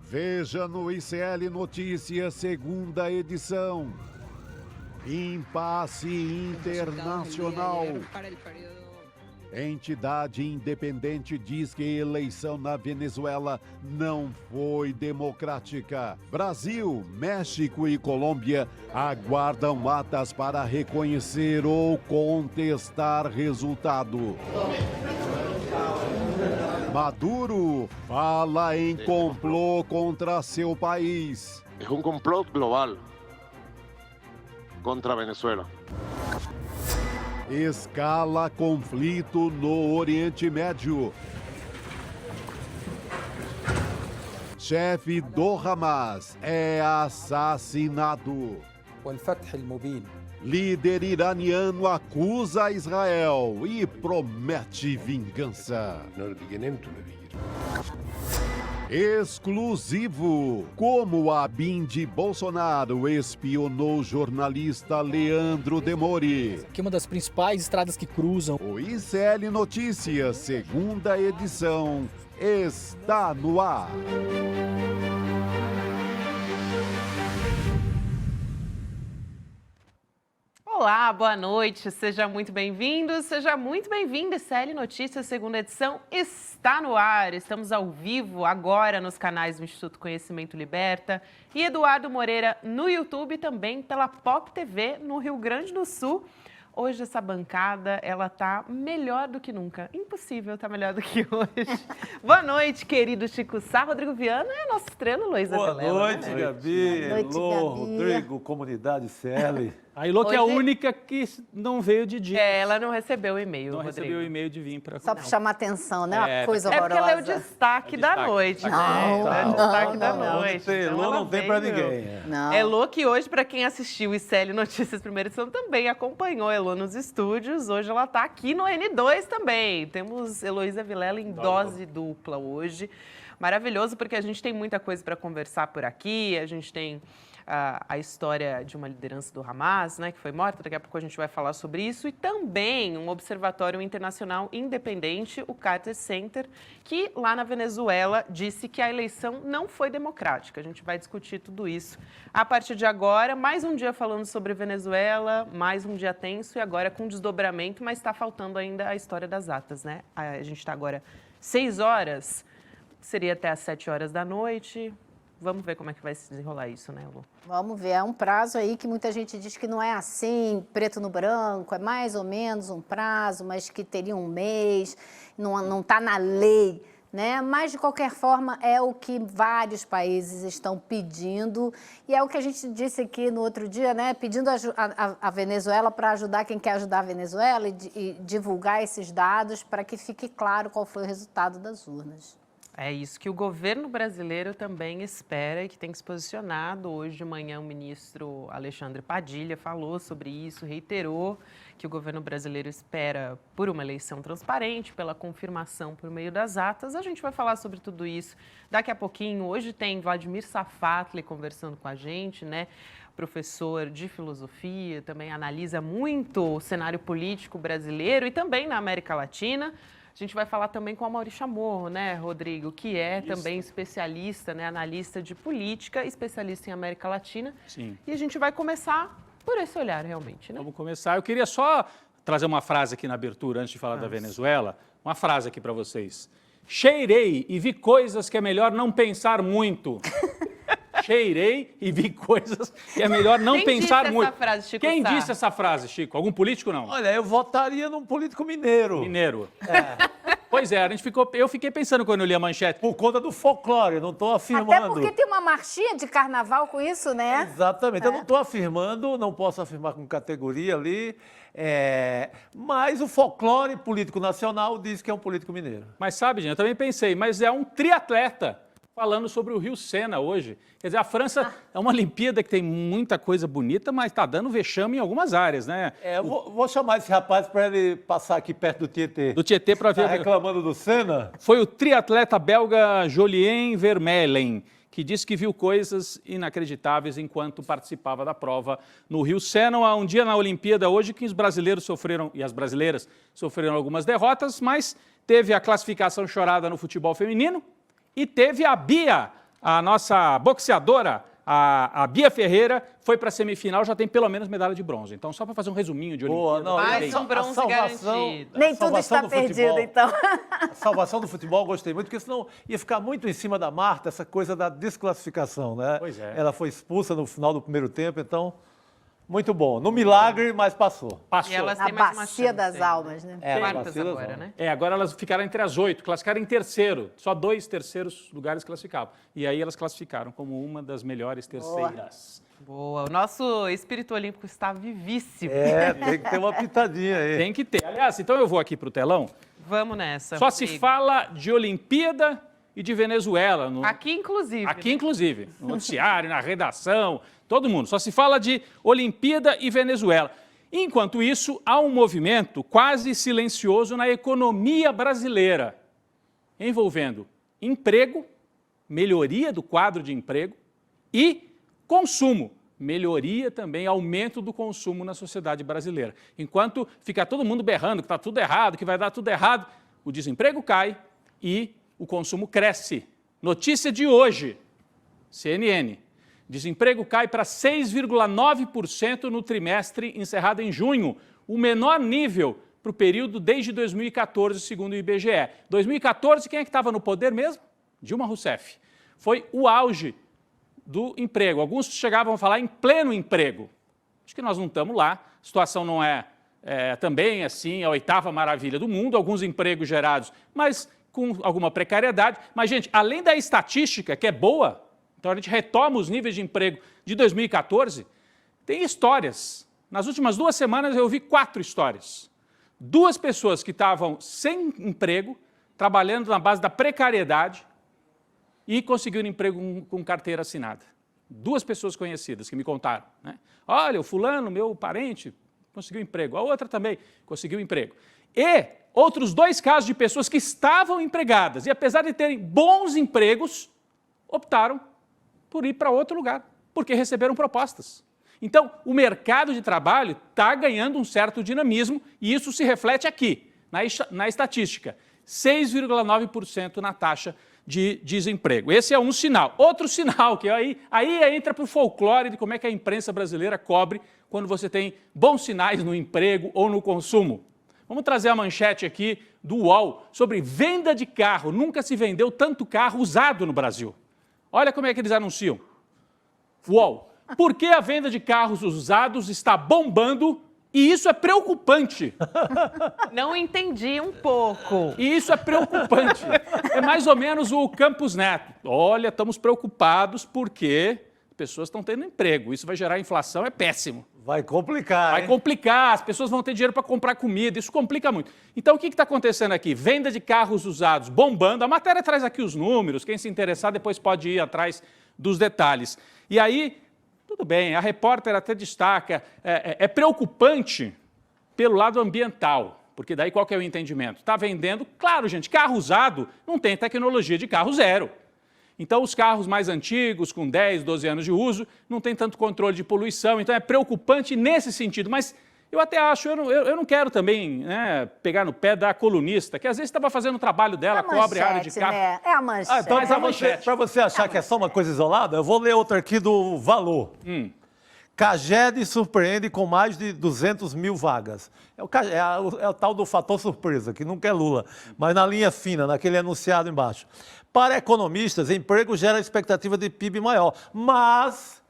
Veja no ICL Notícias, segunda edição. Impasse internacional. Entidade independente diz que a eleição na Venezuela não foi democrática. Brasil, México e Colômbia aguardam atas para reconhecer ou contestar resultado. Maduro fala em complô contra seu país. É um complô global contra a Venezuela. Escala conflito no Oriente Médio. Chefe do Hamas é assassinado. Líder iraniano acusa Israel e promete vingança. Exclusivo. Como a BIM de Bolsonaro espionou o jornalista Leandro Demori. Que é uma das principais estradas que cruzam. O ICL Notícias, segunda edição, está no ar. Olá, boa noite, seja muito bem-vindo, seja muito bem-vinda. ICL Notícias, segunda edição, está no ar. Estamos ao vivo agora nos canais do Instituto Conhecimento Liberta e Eduardo Moreira no YouTube e também pela Pop TV no Rio Grande do Sul. Hoje essa bancada, ela tá melhor do que nunca. Impossível tá melhor do que hoje. Boa noite, querido Chico Sá. Rodrigo Viana é a nossa estrela, Luísa Boa Vilela, noite, né? Gabi, Boa noite, Elô, Gabi. Rodrigo, comunidade CL. A Ilô que é a Hoje- única que não veio de dia. É, ela não recebeu o e-mail, Não Rodrigo. recebeu o e-mail de vir para Só para chamar atenção, né? Uma coisa É porque ela é o horrorosa. destaque da destaque. noite, né? Não, Ela é o não, destaque da não, não. noite. Tem Então Elô, ela não tem pra veio. ninguém. Não. Elô, que hoje, para quem assistiu o ICL Notícias Primeira Edição, também acompanhou Elô nos estúdios. Hoje ela está aqui no N2 também. Temos Heloísa Vilela em dose dupla hoje. Maravilhoso, porque a gente tem muita coisa para conversar por aqui. A gente tem a história de uma liderança do Hamas, né, que foi morta. Daqui a pouco a gente vai falar sobre isso. E também um observatório internacional independente, o Carter Center, que lá na Venezuela disse que a eleição não foi democrática. A gente vai discutir tudo isso a partir de agora. Mais um dia falando sobre Venezuela, mais um dia tenso e agora com desdobramento, mas está faltando ainda a história das atas, né? A gente está agora 6 horas, seria até às 7 horas da noite. Vamos ver como é que vai se desenrolar isso, né, Lu? Vamos ver, é um prazo aí que muita gente diz que não é assim, preto no branco, é mais ou menos um prazo, mas que teria um mês, não está na lei, né? Mas, de qualquer forma, é o que vários países estão pedindo e é o que a gente disse aqui no outro dia, né? Pedindo a Venezuela para ajudar quem quer ajudar a Venezuela e divulgar esses dados para que fique claro qual foi o resultado das urnas. É isso que o governo brasileiro também espera e que tem que se posicionado. Hoje de manhã o ministro Alexandre Padilha falou sobre isso, reiterou que o governo brasileiro espera por uma eleição transparente, pela confirmação por meio das atas. A gente vai falar sobre tudo isso daqui a pouquinho. Hoje tem Vladimir Safatli conversando com a gente, né? Professor de filosofia, também analisa muito o cenário político brasileiro e também na América Latina. A gente vai falar também com a Maurícia Chamorro, né, Rodrigo, que é também especialista, né, analista de política, especialista em América Latina. Sim. E a gente vai começar por esse olhar, realmente, né? Vamos começar. Eu queria só trazer uma frase aqui na abertura, antes de falar da Venezuela. Uma frase aqui para vocês. Cheirei e vi coisas que é melhor não pensar muito. Cheirei e vi coisas que é melhor não Quem pensar disse muito. essa frase, Chico Quem Sá? disse essa frase, Chico? Algum político, não? Olha, eu votaria num político mineiro. Mineiro. Pois é, eu fiquei pensando quando eu li a manchete. Por conta do folclore, não estou afirmando. Até porque tem uma marchinha de carnaval com isso, né? Exatamente, eu não estou afirmando, não posso afirmar com categoria ali, mas o folclore político nacional diz que é um político mineiro. Mas sabe, gente, eu também pensei, mas é um triatleta falando sobre o Rio Sena hoje. Quer dizer, a França é uma Olimpíada que tem muita coisa bonita, mas está dando vexame em algumas áreas, né? Eu vou chamar esse rapaz para ele passar aqui perto do Tietê. Do Tietê para Está ver. reclamando do Senna? Foi o triatleta belga Julien Vermeulen que disse que viu coisas inacreditáveis enquanto participava da prova no Rio Sena. Há um dia na Olimpíada hoje que os brasileiros sofreram, e as brasileiras sofreram algumas derrotas, mas teve a classificação chorada no futebol feminino e teve a Bia, A nossa boxeadora, a Bia Ferreira, foi para a semifinal, já tem pelo menos medalha de bronze. Então, só para fazer um resuminho de Olimpíada. Não, Mais um bronze salvação- garantido. Nem tudo salvação está do perdido, futebol. então. A salvação do futebol eu gostei muito, porque senão ia ficar muito em cima da Marta essa coisa da desclassificação, né? Pois é. Ela foi expulsa no final do primeiro tempo, então, muito bom. No milagre, mas passou. Passou. E elas Na têm mais uma bacia chance das ainda. almas, né? É, Quartas vacila, agora, não. né? Agora elas ficaram entre as 8, classificaram em terceiro. Só 2 terceiros lugares classificavam. E aí elas classificaram como uma das melhores terceiras. Boa. O nosso espírito olímpico está vivíssimo. Tem que ter uma pitadinha aí. Tem que ter. Aliás, então eu vou aqui para o telão. Vamos nessa. Só se Rodrigo. fala de Olimpíada e de Venezuela. Aqui, inclusive. Aqui, inclusive, no noticiário, na redação, todo mundo. Só se fala de Olimpíada e Venezuela. Enquanto isso, há um movimento quase silencioso na economia brasileira, envolvendo emprego, melhoria do quadro de emprego e consumo. Melhoria também, aumento do consumo na sociedade brasileira. Enquanto fica todo mundo berrando que está tudo errado, que vai dar tudo errado, o desemprego cai e o consumo cresce. Notícia de hoje, CNN. Desemprego cai para 6,9% no trimestre encerrado em junho, o menor nível para o período desde 2014, segundo o IBGE. 2014, quem é que estava no poder mesmo? Dilma Rousseff. Foi o auge do emprego. Alguns chegavam a falar em pleno emprego. Acho que nós não estamos lá. A situação não é também assim a 8ª maravilha do mundo, alguns empregos gerados, mas com alguma precariedade. Mas, gente, além da estatística, que é boa, então a gente retoma os níveis de emprego de 2014, tem histórias. Nas últimas 2 semanas eu ouvi 4 histórias. 2 pessoas que estavam sem emprego, trabalhando na base da precariedade e conseguiram emprego com carteira assinada. 2 pessoas conhecidas que me contaram, né? Olha, o fulano, meu parente, conseguiu emprego. A outra também conseguiu emprego. E outros 2 casos de pessoas que estavam empregadas e, apesar de terem bons empregos, optaram por ir para outro lugar, porque receberam propostas. Então, o mercado de trabalho está ganhando um certo dinamismo e isso se reflete aqui, na estatística. 6,9% na taxa de desemprego. Esse é um sinal. Outro sinal, que aí entra para o folclore de como é que a imprensa brasileira cobre quando você tem bons sinais no emprego ou no consumo. Vamos trazer a manchete aqui do UOL sobre venda de carro. Nunca se vendeu tanto carro usado no Brasil. Olha como é que eles anunciam. UOL. Por que a venda de carros usados está bombando e isso é preocupante? Não entendi um pouco. E isso é preocupante. É mais ou menos o Campos Neto. Olha, estamos preocupados porque pessoas estão tendo emprego. Isso vai gerar inflação, é péssimo. Vai complicar, Vai hein? complicar, as pessoas vão ter dinheiro para comprar comida, isso complica muito. Então, o que está acontecendo aqui? Venda de carros usados bombando. A matéria traz aqui os números, quem se interessar depois pode ir atrás dos detalhes. E aí, tudo bem, a repórter até destaca, é preocupante pelo lado ambiental, porque daí qual que é o entendimento? Está vendendo, claro, gente, carro usado não tem tecnologia de carro zero. Então, os carros mais antigos, com 10, 12 anos de uso, não tem tanto controle de poluição, então é preocupante nesse sentido. Mas eu até acho, eu não quero também, né, pegar no pé da colunista, que às vezes estava fazendo o trabalho dela, cobre a área de carro. Né? É a manchete. Então, Mas a manchete. para você achar que é só uma coisa isolada, eu vou ler outra aqui do Valor. Caged surpreende com mais de 200 mil vagas. É o tal do fator surpresa, que nunca é Lula, mas na linha fina, naquele anunciado embaixo. Para economistas, emprego gera expectativa de PIB maior, mas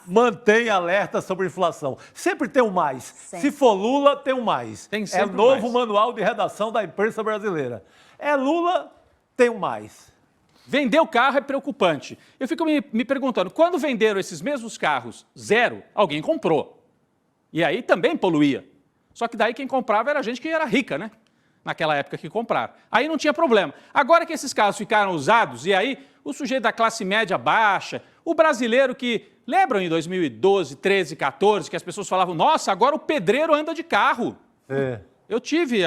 mantém alerta sobre inflação. Sempre tem um mais. Sempre. Se for Lula, tem um mais. Tem É sempre um novo mais. manual de redação da imprensa brasileira. É Lula, tem um mais. Vender o carro é preocupante. Eu fico me perguntando, quando venderam esses mesmos carros zero, alguém comprou. E aí também poluía. Só que daí quem comprava era gente que era rica, né? Naquela época que compraram. Aí não tinha problema. Agora que esses carros ficaram usados, e aí o sujeito da classe média baixa, o brasileiro que... Lembram em 2012, 13, 14, que as pessoas falavam, nossa, agora o pedreiro anda de carro. É. Eu tive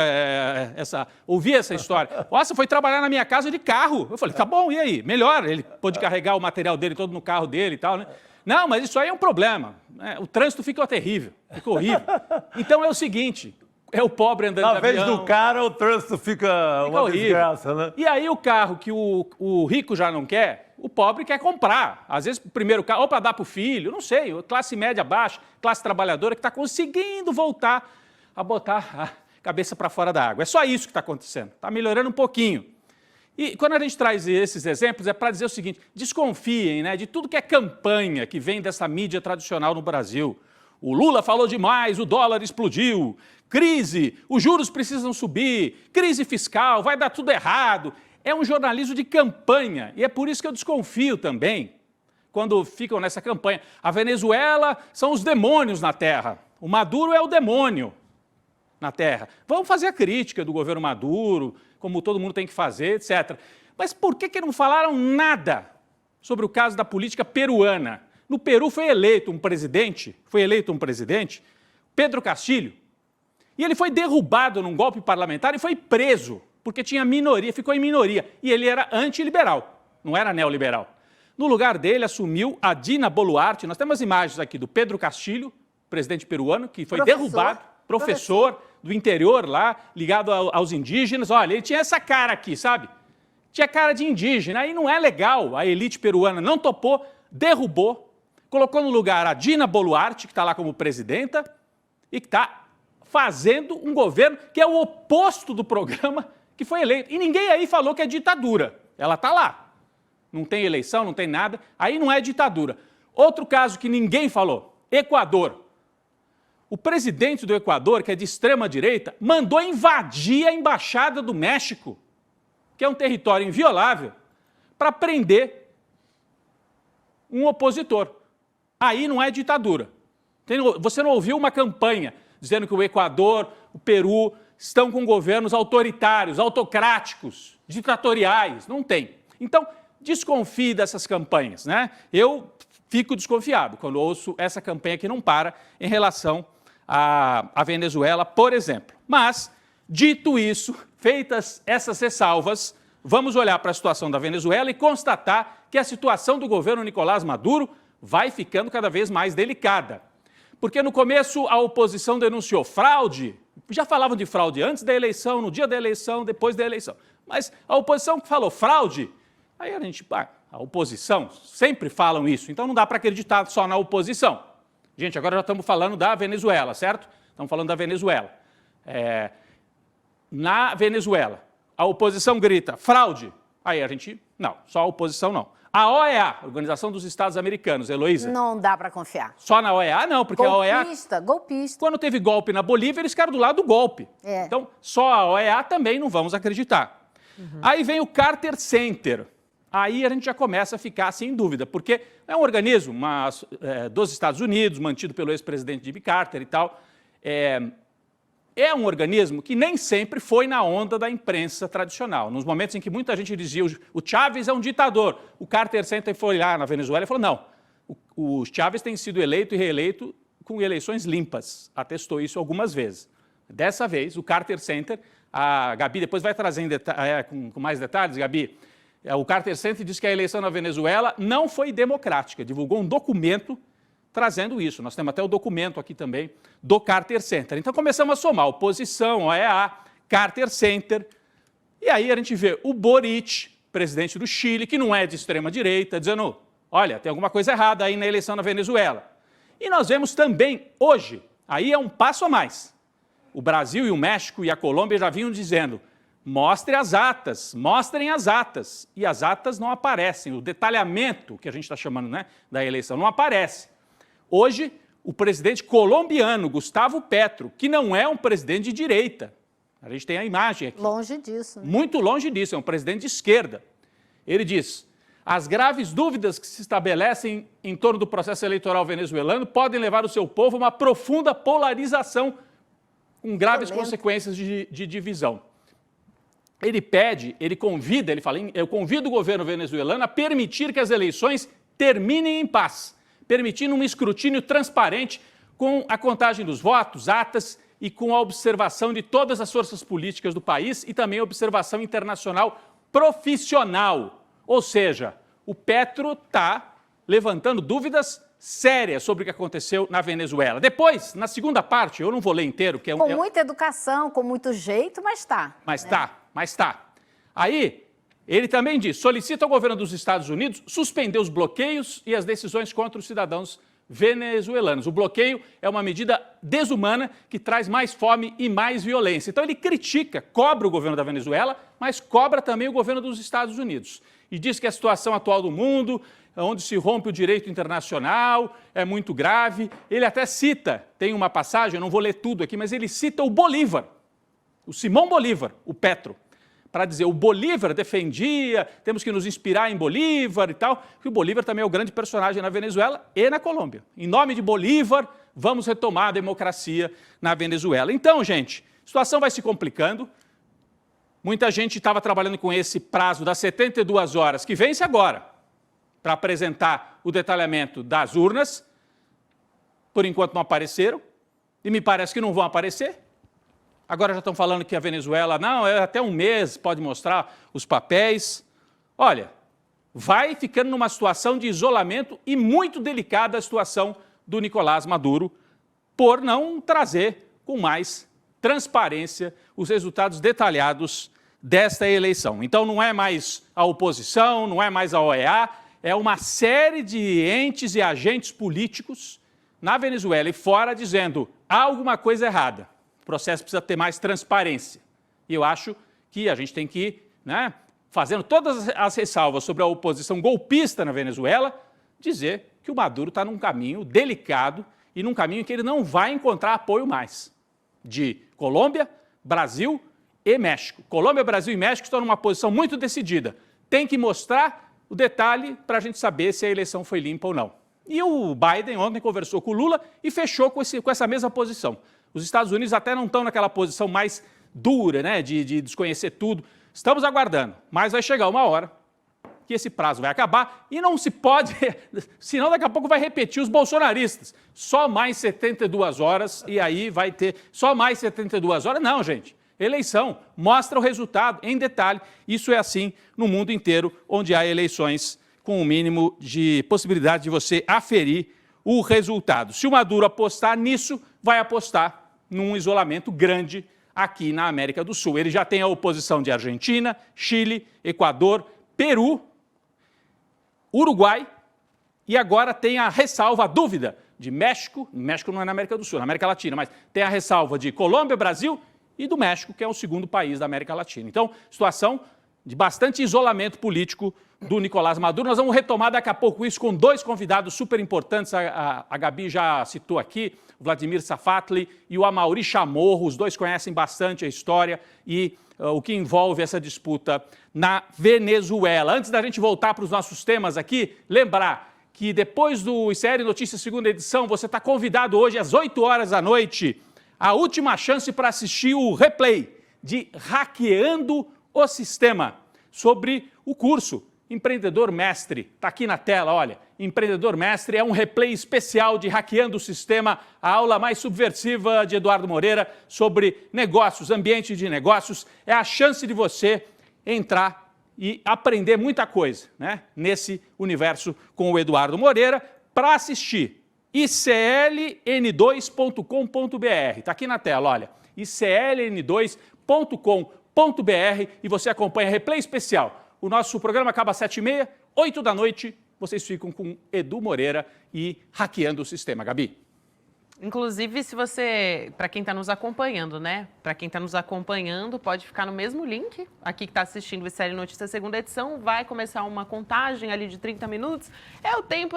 ouvi essa história. Nossa, foi trabalhar na minha casa de carro. Eu falei, tá bom, e aí? Melhor, ele pôde carregar o material dele todo no carro dele e tal, né? Não, mas isso aí é um problema. Né? O trânsito fica terrível, fica horrível. Então é o seguinte, é o pobre andando de Na vez avião. do cara, o trânsito fica uma horrível. desgraça, né? E aí o carro que o rico já não quer, o pobre quer comprar. Às vezes o primeiro carro, ou para dar para o filho, não sei, classe média baixa, classe trabalhadora que está conseguindo voltar a botar a cabeça para fora da água. É só isso que está acontecendo. Está melhorando um pouquinho. E quando a gente traz esses exemplos, é para dizer o seguinte, desconfiem, né, de tudo que é campanha que vem dessa mídia tradicional no Brasil. O Lula falou demais, o dólar explodiu, crise, os juros precisam subir, crise fiscal, vai dar tudo errado. É um jornalismo de campanha e é por isso que eu desconfio também quando ficam nessa campanha. A Venezuela são os demônios na terra, o Maduro é o demônio na terra. Vamos fazer a crítica do governo Maduro, como todo mundo tem que fazer, etc. Mas por que não falaram nada sobre o caso da política peruana? No Peru foi eleito um presidente, Pedro Castilho, e ele foi derrubado num golpe parlamentar e foi preso, porque tinha minoria, ficou em minoria, e ele era antiliberal, não era neoliberal. No lugar dele assumiu a Dina Boluarte, nós temos imagens aqui do Pedro Castilho, presidente peruano, que foi derrubado, professor do interior lá, ligado aos indígenas. Olha, ele tinha essa cara aqui, sabe? Tinha cara de indígena, aí não é legal, a elite peruana não topou, derrubou, colocou no lugar a Dina Boluarte, que está lá como presidenta, e que está fazendo um governo que é o oposto do programa que foi eleito. E ninguém aí falou que é ditadura. Ela está lá. Não tem eleição, não tem nada. Aí não é ditadura. Outro caso que ninguém falou, Equador. O presidente do Equador, que é de extrema-direita, mandou invadir a Embaixada do México, que é um território inviolável, para prender um opositor. Aí não é ditadura. Você não ouviu uma campanha dizendo que o Equador, o Peru, estão com governos autoritários, autocráticos, ditatoriais. Não tem. Então, desconfie dessas campanhas, né? Eu fico desconfiado quando ouço essa campanha que não para em relação à Venezuela, por exemplo. Mas, dito isso, feitas essas ressalvas, vamos olhar para a situação da Venezuela e constatar que a situação do governo Nicolás Maduro vai ficando cada vez mais delicada. Porque no começo a oposição denunciou fraude, já falavam de fraude antes da eleição, no dia da eleição, depois da eleição. Mas a oposição falou fraude, aí a gente, a oposição, sempre falam isso, então não dá para acreditar só na oposição. Gente, agora já estamos falando da Venezuela, certo? Estamos falando da Venezuela. Na Venezuela, a oposição grita fraude, aí a gente, não, só a oposição não. A OEA, Organização dos Estados Americanos, Heloísa. Não dá para confiar. Só na OEA, não, porque golpista, a OEA... Golpista. Quando teve golpe na Bolívia, eles ficaram do lado do golpe. É. Então, só a OEA também não vamos acreditar. Aí vem o Carter Center. Aí a gente já começa a ficar sem dúvida, porque é um organismo dos Estados Unidos, mantido pelo ex-presidente Jimmy Carter e tal. É um organismo que nem sempre foi na onda da imprensa tradicional. Nos momentos em que muita gente dizia o Chávez é um ditador, o Carter Center foi lá na Venezuela e falou não, o Chávez tem sido eleito e reeleito com eleições limpas, atestou isso algumas vezes. Dessa vez, o Carter Center, a Gabi depois vai trazer com mais detalhes, Gabi, o Carter Center diz que a eleição na Venezuela não foi democrática, divulgou um documento trazendo isso. Nós temos até o documento aqui também do Carter Center. Então começamos a somar oposição, OEA, Carter Center, e aí a gente vê o Boric, presidente do Chile, que não é de extrema-direita, dizendo, olha, tem alguma coisa errada aí na eleição na Venezuela. E nós vemos também, hoje, aí é um passo a mais. O Brasil e o México e a Colômbia já vinham dizendo, mostrem as atas, e as atas não aparecem, o detalhamento que a gente está chamando, né, da eleição não aparece. Hoje, o presidente colombiano, Gustavo Petro, que não é um presidente de direita, a gente tem a imagem aqui. Longe disso. Né? Muito longe disso, é um presidente de esquerda. Ele diz, as graves dúvidas que se estabelecem em torno do processo eleitoral venezuelano podem levar o seu povo a uma profunda polarização com graves consequências de divisão. Ele pede, ele convida, ele fala, eu convido o governo venezuelano a permitir que as eleições terminem em paz, permitindo um escrutínio transparente com a contagem dos votos, atas e com a observação de todas as forças políticas do país e também a observação internacional profissional. Ou seja, o Petro está levantando dúvidas séria sobre o que aconteceu na Venezuela. Depois, na segunda parte, eu não vou ler inteiro, porque Com muita educação, com muito jeito, mas tá. Mas tá. Aí, ele também diz, solicita ao governo dos Estados Unidos suspender os bloqueios e as decisões contra os cidadãos venezuelanos. O bloqueio é uma medida desumana que traz mais fome e mais violência. Então ele critica, cobra o governo da Venezuela, mas cobra também o governo dos Estados Unidos. E diz que a situação atual do mundo, onde se rompe o direito internacional, é muito grave. Ele até cita, tem uma passagem, eu não vou ler tudo aqui, mas ele cita o Bolívar, o Simão Bolívar, o Petro, para dizer, o Bolívar defendia, temos que nos inspirar em Bolívar e tal, que o Bolívar também é o grande personagem na Venezuela e na Colômbia. Em nome de Bolívar, vamos retomar a democracia na Venezuela. Então, gente, a situação vai se complicando. Muita gente estava trabalhando com esse prazo das 72 horas, que vence agora, para apresentar o detalhamento das urnas. Por enquanto não apareceram, e me parece que não vão aparecer. Agora já estão falando que a Venezuela, não, é até um mês, pode mostrar os papéis. Olha, vai ficando numa situação de isolamento e muito delicada a situação do Nicolás Maduro por não trazer com mais transparência os resultados detalhados desta eleição. Então não é mais a oposição, não é mais a OEA, é uma série de entes e agentes políticos na Venezuela e fora dizendo há alguma coisa errada. O processo precisa ter mais transparência. E eu acho que a gente tem que ir, fazendo todas as ressalvas sobre a oposição golpista na Venezuela, dizer que o Maduro está num caminho delicado e num caminho em que ele não vai encontrar apoio mais de Colômbia, Brasil e México. Colômbia, Brasil e México estão numa posição muito decidida. Tem que mostrar o detalhe para a gente saber se a eleição foi limpa ou não. E o Biden ontem conversou com o Lula e fechou com essa mesma posição. Os Estados Unidos até não estão naquela posição mais dura, de desconhecer tudo. Estamos aguardando, mas vai chegar uma hora que esse prazo vai acabar e não se pode, senão daqui a pouco vai repetir os bolsonaristas. Só mais 72 horas e aí vai ter só mais 72 horas. Não, gente. Eleição mostra o resultado em detalhe. Isso é assim no mundo inteiro, onde há eleições com o mínimo de possibilidade de você aferir o resultado. Se o Maduro apostar nisso, vai apostar num isolamento grande aqui na América do Sul. Ele já tem a oposição de Argentina, Chile, Equador, Peru, Uruguai e agora tem a ressalva, a dúvida de México. México não é na América do Sul, na América Latina, mas tem a ressalva de Colômbia, Brasil e do México, que é o segundo país da América Latina. Então, situação de bastante isolamento político do Nicolás Maduro. Nós vamos retomar daqui a pouco isso com dois convidados super importantes. A Gabi já citou aqui, o Vladimir Safatli e o Amaury Chamorro. Os dois conhecem bastante a história e o que envolve essa disputa na Venezuela. Antes da gente voltar para os nossos temas aqui, lembrar que depois do ICL Notícias segunda edição, você está convidado hoje às 8 horas da noite, a última chance para assistir o replay de Hackeando o Sistema, sobre o curso Empreendedor Mestre. Está aqui na tela, olha. Empreendedor Mestre é um replay especial de Hackeando o Sistema, a aula mais subversiva de Eduardo Moreira sobre negócios, ambiente de negócios. É a chance de você entrar e aprender muita coisa, nesse universo com o Eduardo Moreira. Para assistir, icln2.com.br. Está aqui na tela, olha. icln2.com.br e você acompanha replay especial. O nosso programa acaba às 7h30, 8 da noite, vocês ficam com Edu Moreira e Hackeando o Sistema. Gabi. Inclusive, se você, para quem está nos acompanhando, Para quem está nos acompanhando, pode ficar no mesmo link. Aqui que está assistindo o ICL Notícias segunda edição, vai começar uma contagem ali de 30 minutos. É o tempo,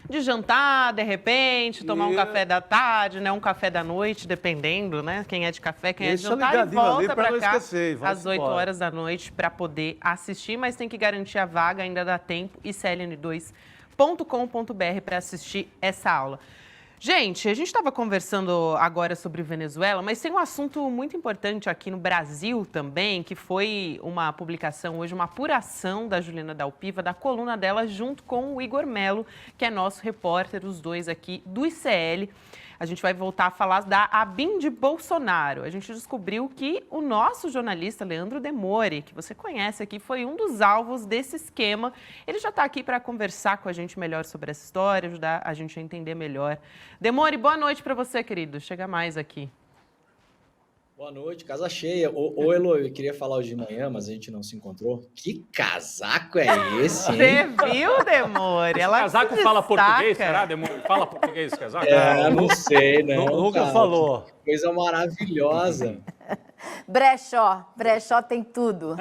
de jantar, de repente, tomar um café da tarde, um café da noite, dependendo, Quem é de café, quem é de jantar, e volta para cá às 8 horas da noite para poder assistir, mas tem que garantir a vaga, ainda dá tempo, icln2.com.br para assistir essa aula. Gente, a gente estava conversando agora sobre Venezuela, mas tem um assunto muito importante aqui no Brasil também, que foi uma publicação hoje, uma apuração da Juliana Dalpiva, da coluna dela, junto com o Igor Melo, que é nosso repórter, os dois aqui do ICL. A gente vai voltar a falar da ABIN de Bolsonaro. A gente descobriu que o nosso jornalista Leandro Demore, que você conhece aqui, foi um dos alvos desse esquema. Ele já está aqui para conversar com a gente melhor sobre essa história, ajudar a gente a entender melhor. Demore, boa noite para você, querido. Chega mais aqui. Boa noite, casa cheia. Ô, Elo, eu queria falar hoje de manhã, mas a gente não se encontrou. Que casaco é esse, hein? Você viu, Demore? Esse casaco fala português, será, Demore? Fala português esse casaco? Não sei, não. Nunca cara. falou. Que coisa maravilhosa. Brechó tem tudo.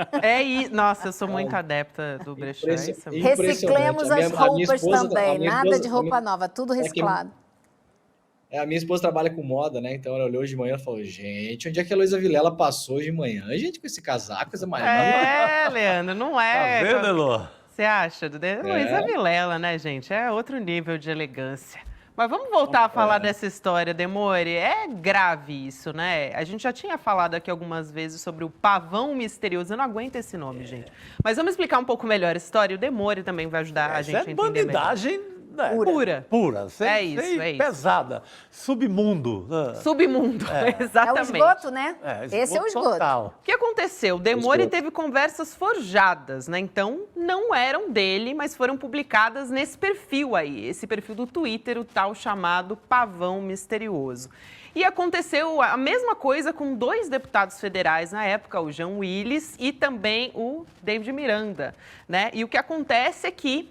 Nossa, eu sou muito adepta do brechó. Isso é muito... Reciclemos as roupas também, nada de roupa nova, tudo reciclado. A minha esposa trabalha com moda, né? Então ela olhou hoje de manhã e falou: gente, onde é que a Heloísa Vilela passou hoje de manhã? Gente, com esse casaco, coisa mais. Leandro, não é. Tá vendo, Elô? Você acha? Heloísa Vilela, né, gente? É outro nível de elegância. Mas vamos voltar a falar dessa história, Demore. É grave isso, né? A gente já tinha falado aqui algumas vezes sobre o pavão misterioso. Eu não aguento esse nome, gente. Mas vamos explicar um pouco melhor a história. O Demore também vai ajudar a gente a entender melhor. Bandidagem Pura. Sem isso. pesada. Submundo. Submundo, exatamente. É o esgoto, né? Esse é o esgoto. Total. O que aconteceu? O Demore teve conversas forjadas, né? Então, não eram dele, mas foram publicadas nesse perfil aí. Esse perfil do Twitter, o tal chamado Pavão Misterioso. E aconteceu a mesma coisa com 2 deputados federais na época, o Jean Willis e também o David Miranda, né? E o que acontece é que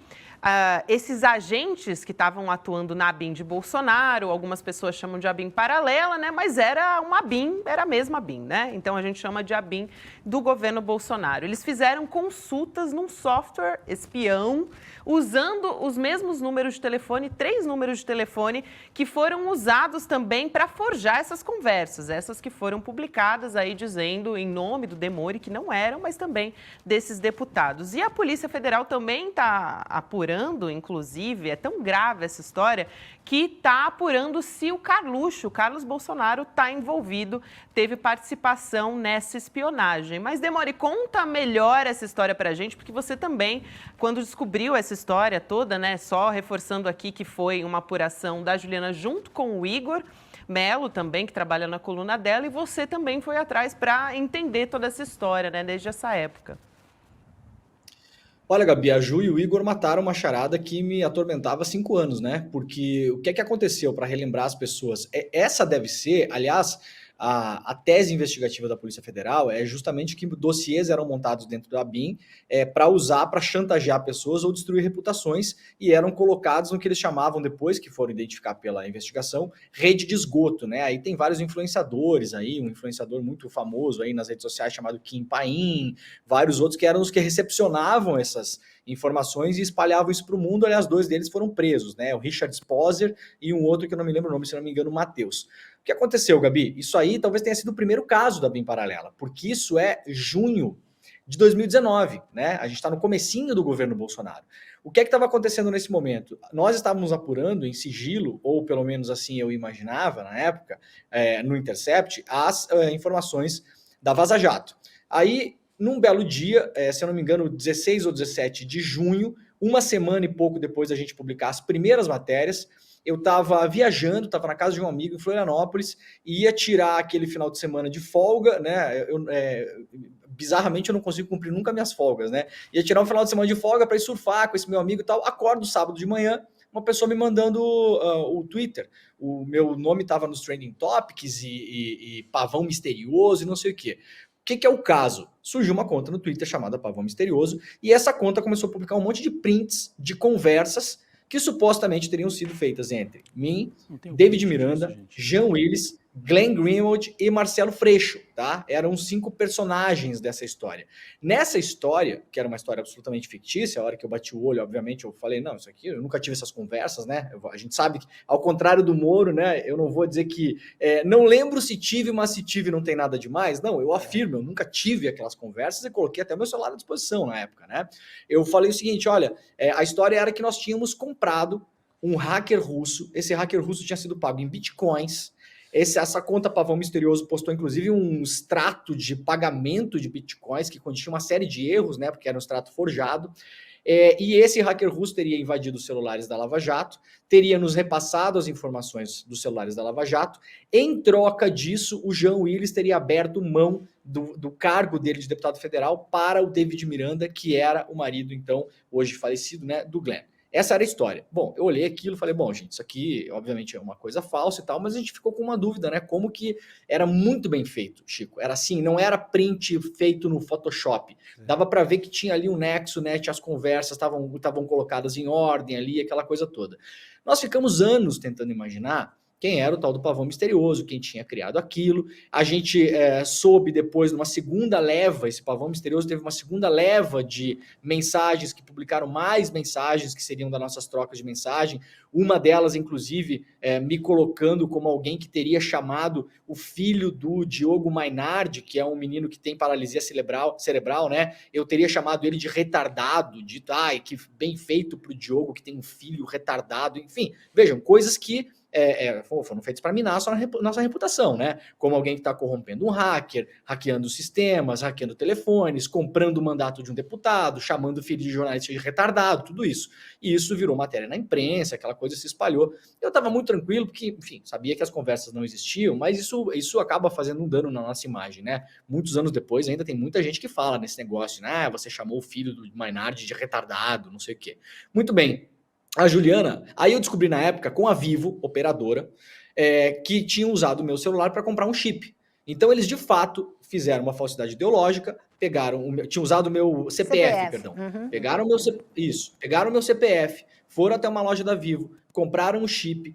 esses agentes que estavam atuando na ABIN de Bolsonaro, algumas pessoas chamam de ABIN paralela, né? Mas era uma ABIN, era a mesma ABIN, né? Então a gente chama de ABIN do governo Bolsonaro. Eles fizeram consultas num software espião, usando os mesmos números de telefone, 3 números de telefone, que foram usados também para forjar essas conversas, essas que foram publicadas aí dizendo em nome do Demore, que não eram, mas também desses deputados. E a Polícia Federal também está apurando, inclusive, é tão grave essa história, que está apurando se o Carlos Bolsonaro, está envolvido, teve participação nessa espionagem. Mas, Demore, conta melhor essa história para a gente, porque você também, quando descobriu essa história toda, né, só reforçando aqui que foi uma apuração da Juliana junto com o Igor Melo também, que trabalha na coluna dela, e você também foi atrás para entender toda essa história, né, desde essa época. Olha, Gabi, a Ju e o Igor mataram uma charada que me atormentava há 5 anos, né? Porque o que é que aconteceu, para relembrar as pessoas? Essa deve ser, aliás, a tese investigativa da Polícia Federal é justamente que dossiês eram montados dentro da ABIN para usar, para chantagear pessoas ou destruir reputações, e eram colocados no que eles chamavam, depois que foram identificar pela investigação, rede de esgoto, né? Aí tem vários influenciadores aí, um influenciador muito famoso aí nas redes sociais chamado Kim Paim, vários outros que eram os que recepcionavam essas informações e espalhavam isso para o mundo. Aliás, 2 deles foram presos, né? O Richard Sposer e um outro que eu não me lembro o nome, se não me engano, o Matheus. O que aconteceu, Gabi? Isso aí talvez tenha sido o primeiro caso da ABIN paralela, porque isso é junho de 2019, né? A gente está no comecinho do governo Bolsonaro. O que é que estava acontecendo nesse momento? Nós estávamos apurando em sigilo, ou pelo menos assim eu imaginava na época, no Intercept, as informações da Vaza Jato. Aí, num belo dia, se eu não me engano, 16 ou 17 de junho, uma semana e pouco depois da gente publicar as primeiras matérias, eu estava viajando, estava na casa de um amigo em Florianópolis, e ia tirar aquele final de semana de folga, né? Bizarramente eu não consigo cumprir nunca minhas folgas, né? Ia tirar um final de semana de folga para ir surfar com esse meu amigo e tal. Acordo sábado de manhã, uma pessoa me mandando o Twitter. O meu nome estava nos Trending Topics e Pavão Misterioso e não sei o quê. O que é o caso? Surgiu uma conta no Twitter chamada Pavão Misterioso, e essa conta começou a publicar um monte de prints de conversas que supostamente teriam sido feitas entre mim, David Miranda, Jean Willis, Glenn Greenwald e Marcelo Freixo, tá? Eram 5 personagens dessa história. Nessa história, que era uma história absolutamente fictícia, a hora que eu bati o olho, obviamente, eu falei, não, isso aqui, eu nunca tive essas conversas, né? A gente sabe que, ao contrário do Moro, né? Eu não vou dizer que, não lembro se tive, mas se tive não tem nada demais. Não, eu afirmo, eu nunca tive aquelas conversas e coloquei até meu celular à disposição na época, né? Eu falei o seguinte, olha, a história era que nós tínhamos comprado um hacker russo, esse hacker russo tinha sido pago em bitcoins, Essa conta Pavão Misterioso postou, inclusive, um extrato de pagamento de bitcoins que continha uma série de erros, né? Porque era um extrato forjado. E esse hacker russo teria invadido os celulares da Lava Jato, teria nos repassado as informações dos celulares da Lava Jato. Em troca disso, o Jean Willis teria aberto mão do cargo dele de deputado federal para o David Miranda, que era o marido, então, hoje falecido, né, do Glenn. Essa era a história. Bom, eu olhei aquilo e falei, bom, gente, isso aqui obviamente é uma coisa falsa e tal, mas a gente ficou com uma dúvida, né? Como que era muito bem feito, Chico. Era assim, não era print feito no Photoshop. Dava para ver que tinha ali um nexo, né? As conversas estavam colocadas em ordem ali, aquela coisa toda. Nós ficamos anos tentando imaginar quem era o tal do Pavão Misterioso, quem tinha criado aquilo. A gente soube depois, numa segunda leva, esse Pavão Misterioso teve uma segunda leva de mensagens que publicaram mais mensagens que seriam das nossas trocas de mensagem. Uma delas, inclusive, me colocando como alguém que teria chamado o filho do Diogo Mainardi, que é um menino que tem paralisia cerebral, né? Eu teria chamado ele de retardado, dito, que bem feito pro Diogo, que tem um filho retardado. Enfim, vejam, coisas que foram feitos para minar a nossa reputação, né? Como alguém que está corrompendo um hacker, hackeando sistemas, hackeando telefones, comprando o mandato de um deputado, chamando o filho de jornalista de retardado, tudo isso. E isso virou matéria na imprensa, aquela coisa se espalhou. Eu estava muito tranquilo, porque, enfim, sabia que as conversas não existiam, mas isso acaba fazendo um dano na nossa imagem, né? Muitos anos depois ainda tem muita gente que fala nesse negócio, né? Você chamou o filho do Mainardi de retardado, não sei o quê. Muito bem. A Juliana, aí eu descobri na época com a Vivo, operadora, que tinham usado o meu celular para comprar um chip. Então eles de fato fizeram uma falsidade ideológica, tinham usado o meu CPF, perdão. Uhum. Pegaram o meu CPF, foram até uma loja da Vivo, compraram um chip.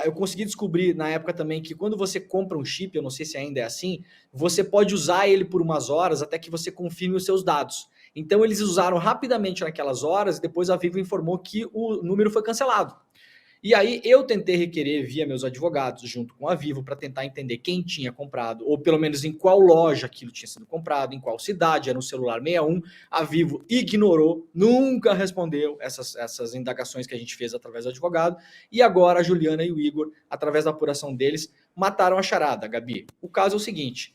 Eu consegui descobrir na época também que quando você compra um chip, eu não sei se ainda é assim, você pode usar ele por umas horas até que você confirme os seus dados. Então eles usaram rapidamente naquelas horas e depois a Vivo informou que o número foi cancelado. E aí eu tentei requerer via meus advogados junto com a Vivo para tentar entender quem tinha comprado, ou pelo menos em qual loja aquilo tinha sido comprado, em qual cidade, era um celular 61. A Vivo ignorou, nunca respondeu essas indagações que a gente fez através do advogado. E agora a Juliana e o Igor, através da apuração deles, mataram a charada, Gabi. O caso é o seguinte...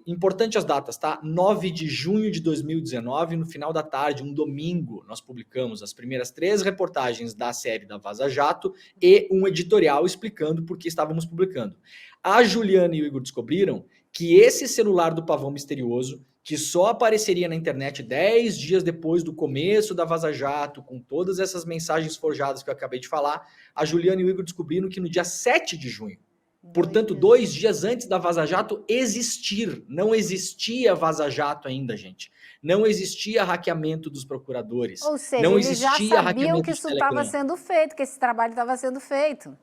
importante as datas, tá? 9 de junho de 2019, no final da tarde, um domingo, nós publicamos as primeiras 3 reportagens da série da Vaza Jato e um editorial explicando por que estávamos publicando. A Juliana e o Igor descobriram que esse celular do Pavão Misterioso, que só apareceria na internet 10 dias depois do começo da Vaza Jato, com todas essas mensagens forjadas que eu acabei de falar, a Juliana e o Igor descobriram que no dia 7 de junho, portanto, 2 dias antes da Vaza Jato existir. Não existia Vaza Jato ainda, gente. Não existia hackeamento dos procuradores. Ou seja, não eles já existia sabiam que isso estava sendo feito, que esse trabalho estava sendo feito.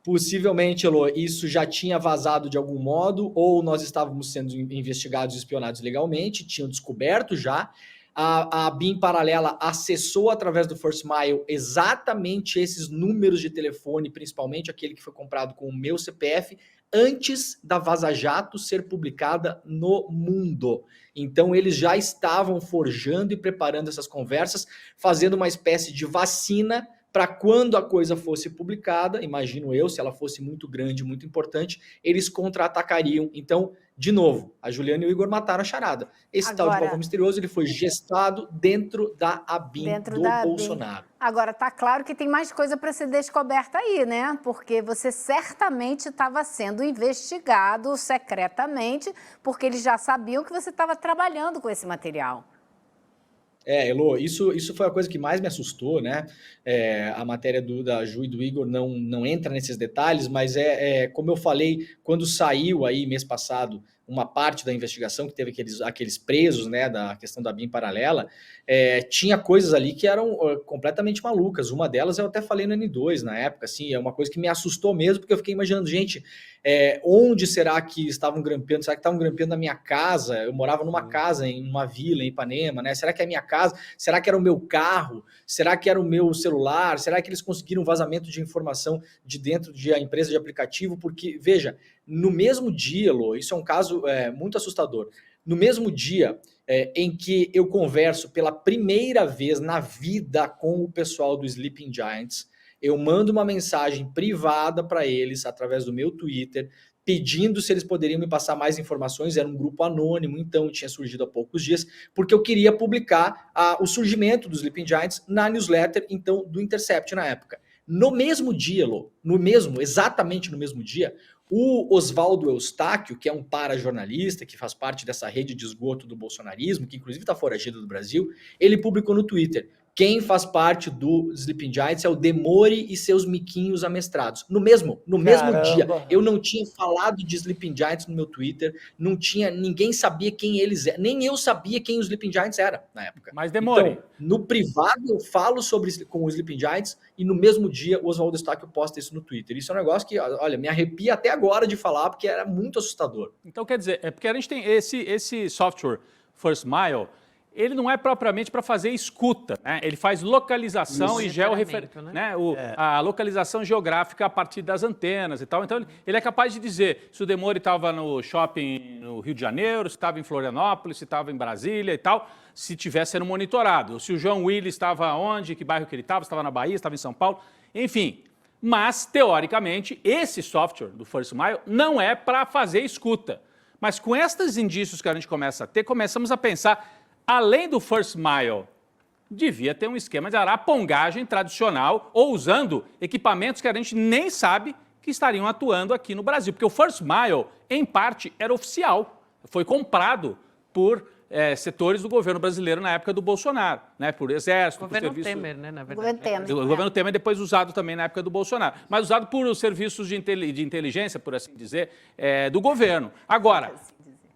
Possivelmente, Elô, isso já tinha vazado de algum modo, ou nós estávamos sendo investigados e espionados legalmente, tinham descoberto já. A BIM paralela acessou através do First Mile exatamente esses números de telefone, principalmente aquele que foi comprado com o meu CPF, antes da Vaza Jato ser publicada no mundo. Então eles já estavam forjando e preparando essas conversas, fazendo uma espécie de vacina para quando a coisa fosse publicada, imagino eu, se ela fosse muito grande, muito importante, eles contra-atacariam. Então, de novo, a Juliana e o Igor mataram a charada. Esse tal de Pavão Misterioso, ele foi gestado dentro da ABIN do Bolsonaro. Agora, tá claro que tem mais coisa para ser descoberta aí, né? Porque você certamente estava sendo investigado secretamente, porque eles já sabiam que você estava trabalhando com esse material. Elô, isso foi a coisa que mais me assustou, né? A matéria da Ju e do Igor não entra nesses detalhes, mas como eu falei, quando saiu aí mês passado uma parte da investigação, que teve aqueles presos, né, da questão da BIM paralela, tinha coisas ali que eram completamente malucas. Uma delas eu até falei no N2 na época, assim, é uma coisa que me assustou mesmo, porque eu fiquei imaginando, gente, onde será que estavam grampeando? Será que estavam grampeando na minha casa? Eu morava numa casa, em uma vila, em Ipanema, né? Será que é a minha casa? Será que era o meu carro? Será que era o meu celular? Será que eles conseguiram vazamento de informação de dentro da empresa de aplicativo? Porque, veja, no mesmo dia, Lô, isso é um caso muito assustador, no mesmo dia em que eu converso pela primeira vez na vida com o pessoal do Sleeping Giants, eu mando uma mensagem privada para eles através do meu Twitter, pedindo se eles poderiam me passar mais informações. Era um grupo anônimo, então tinha surgido há poucos dias, porque eu queria publicar o surgimento dos Sleeping Giants na newsletter, então, do Intercept na época. No mesmo dia, Lô, exatamente no mesmo dia, o Oswaldo Eustáquio, que é um para-jornalista, que faz parte dessa rede de esgoto do bolsonarismo, que inclusive está foragido do Brasil, ele publicou no Twitter: quem faz parte do Sleeping Giants é o Demore e seus miquinhos amestrados. No mesmo dia. Eu não tinha falado de Sleeping Giants no meu Twitter, ninguém sabia quem eles eram, nem eu sabia quem os Sleeping Giants era na época. Mas Demore. Então, no privado eu falo com os Sleeping Giants e no mesmo dia o Oswaldo Eustáquio posta isso no Twitter. Isso é um negócio que, olha, me arrepia até agora de falar, porque era muito assustador. Então, quer dizer, é porque a gente tem esse software First Mile, ele não é propriamente para fazer escuta, né? Ele faz localização e georreferência, né? A localização geográfica a partir das antenas e tal. Então, ele é capaz de dizer se o Demore estava no shopping no Rio de Janeiro, se estava em Florianópolis, se estava em Brasília e tal, se estivesse sendo monitorado. Se o João Willis estava onde, que bairro que ele estava, se estava na Bahia, se estava em São Paulo, enfim. Mas, teoricamente, esse software do First Mile não é para fazer escuta. Mas com estes indícios que a gente começa a ter, começamos a pensar, além do First Mile, devia ter um esquema de arapongagem tradicional ou usando equipamentos que a gente nem sabe que estariam atuando aqui no Brasil. Porque o First Mile, em parte, era oficial. Foi comprado por setores do governo brasileiro na época do Bolsonaro, né? Por exército, governo por serviço... Temer, né? Na verdade. Governo Temer. O governo Temer depois usado também na época do Bolsonaro, mas usado por serviços de inteligência, por assim dizer, do governo. Agora,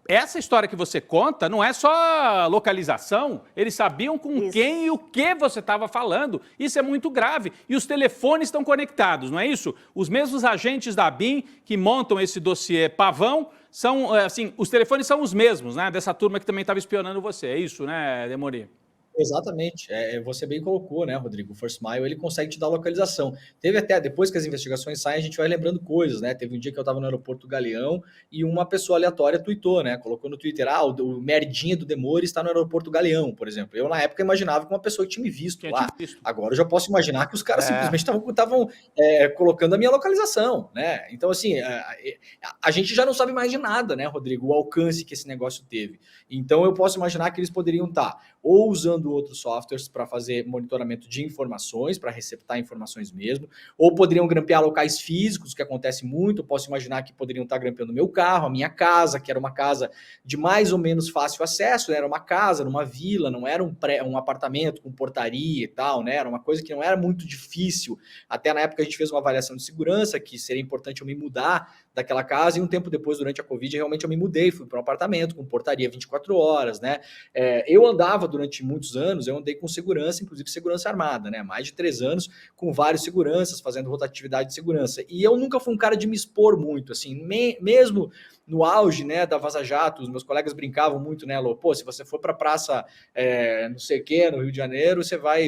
essa história que você conta não é só localização, eles sabiam com quem e o que você estava falando. Isso é muito grave. E os telefones estão conectados, não é isso? Os mesmos agentes da ABIN que montam esse dossiê pavão, são, assim, os telefones são os mesmos, né? Dessa turma que também estava espionando você. É isso, né, Demore? Exatamente, você bem colocou, né, Rodrigo? O First Mile, ele consegue te dar localização. Teve até, depois que as investigações saem, a gente vai lembrando coisas, né? Teve um dia que eu estava no aeroporto do Galeão e uma pessoa aleatória tweetou, né? Colocou no Twitter, o merdinha do Demore está no aeroporto do Galeão, por exemplo. Eu, na época, imaginava que uma pessoa que tinha me visto lá. Agora eu já posso imaginar que os caras simplesmente estavam colocando a minha localização, né? Então, assim, a gente já não sabe mais de nada, né, Rodrigo? O alcance que esse negócio teve. Então, eu posso imaginar que eles poderiam estar ou usando outros softwares para fazer monitoramento de informações, para receptar informações mesmo, ou poderiam grampear locais físicos, que acontece muito. Eu posso imaginar que poderiam estar grampeando o meu carro, a minha casa, que era uma casa de mais ou menos fácil acesso, né? Era uma casa, numa vila, não era um apartamento com portaria e tal, né? Era uma coisa que não era muito difícil. Até na época a gente fez uma avaliação de segurança, que seria importante eu me mudar daquela casa, e um tempo depois, durante a Covid, realmente eu me mudei, fui para um apartamento com portaria 24 horas, né? Eu andava durante muitos anos, eu andei com segurança, inclusive segurança armada, né? Mais de 3 anos, com vários seguranças, fazendo rotatividade de segurança. E eu nunca fui um cara de me expor muito, assim, mesmo no auge, né, da Vaza Jato, os meus colegas brincavam muito, né, Lô, pô, se você for para praça, não sei o quê, no Rio de Janeiro,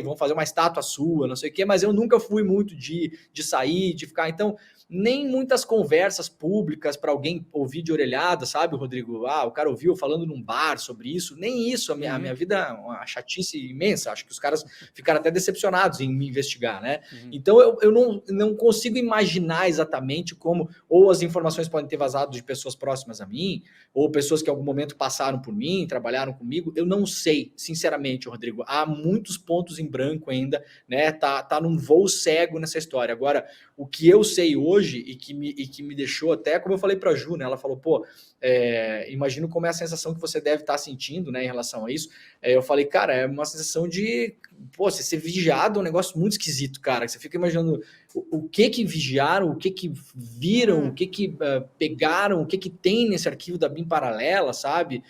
vão fazer uma estátua sua, não sei o quê, mas eu nunca fui muito de sair, de ficar, então, nem muitas conversas públicas para alguém ouvir de orelhada, sabe, Rodrigo? O cara ouviu falando num bar sobre isso, nem isso, a minha vida é uma chatice imensa, acho que os caras ficaram até decepcionados em me investigar, né? Então, eu não consigo imaginar exatamente como, ou as informações podem ter vazado de pessoas próximas a mim, ou pessoas que em algum momento passaram por mim, trabalharam comigo, eu não sei, sinceramente, Rodrigo, há muitos pontos em branco ainda, né, tá num voo cego nessa história. Agora, o que eu sei hoje e que me deixou até, como eu falei para a Ju, né, ela falou, pô, imagino como é a sensação que você deve estar sentindo, né, em relação a isso. Eu falei, cara, é uma sensação de, pô, você ser vigiado é um negócio muito esquisito, cara, você fica imaginando o que vigiaram, o que viram, o que pegaram, o que tem nesse arquivo da BIM paralela, sabe?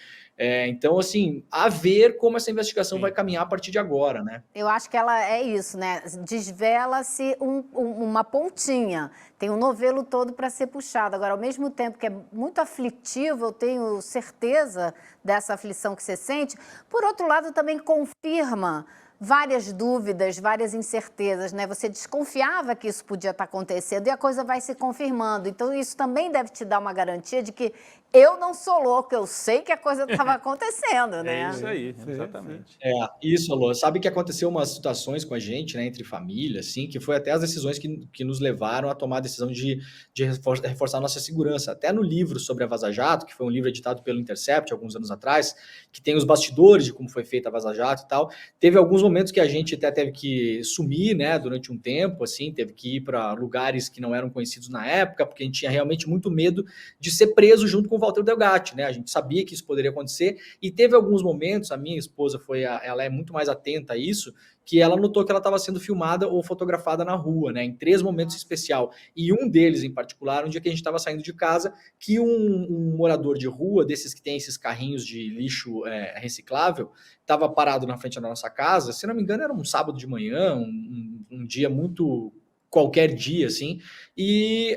Então, assim, a ver como essa investigação vai caminhar a partir de agora, né? Eu acho que ela é isso, né? Desvela-se uma pontinha, tem um novelo todo para ser puxado. Agora, ao mesmo tempo que é muito aflitivo, eu tenho certeza dessa aflição que você sente, por outro lado, também confirma várias dúvidas, várias incertezas, né? Você desconfiava que isso podia estar acontecendo e a coisa vai se confirmando. Então, isso também deve te dar uma garantia de que eu não sou louco, eu sei que a coisa estava acontecendo, né? É isso aí, exatamente. Isso, Alô. Sabe que aconteceu umas situações com a gente, né, entre família, assim, que foi até as decisões que nos levaram a tomar a decisão de reforçar a nossa segurança. Até no livro sobre a Vaza Jato, que foi um livro editado pelo Intercept alguns anos atrás, que tem os bastidores de como foi feita a Vaza Jato e tal, teve alguns momentos que a gente até teve que sumir, né, durante um tempo, assim, teve que ir para lugares que não eram conhecidos na época, porque a gente tinha realmente muito medo de ser preso junto com o Walter Delgatti, né? A gente sabia que isso poderia acontecer e teve alguns momentos, a minha esposa ela é muito mais atenta a isso, que ela notou que ela estava sendo filmada ou fotografada na rua, né? Em 3 momentos especial. E um deles, em particular, um dia que a gente estava saindo de casa, que um morador de rua, desses que tem esses carrinhos de lixo reciclável, estava parado na frente da nossa casa, se não me engano era um sábado de manhã, um dia muito... qualquer dia, assim, e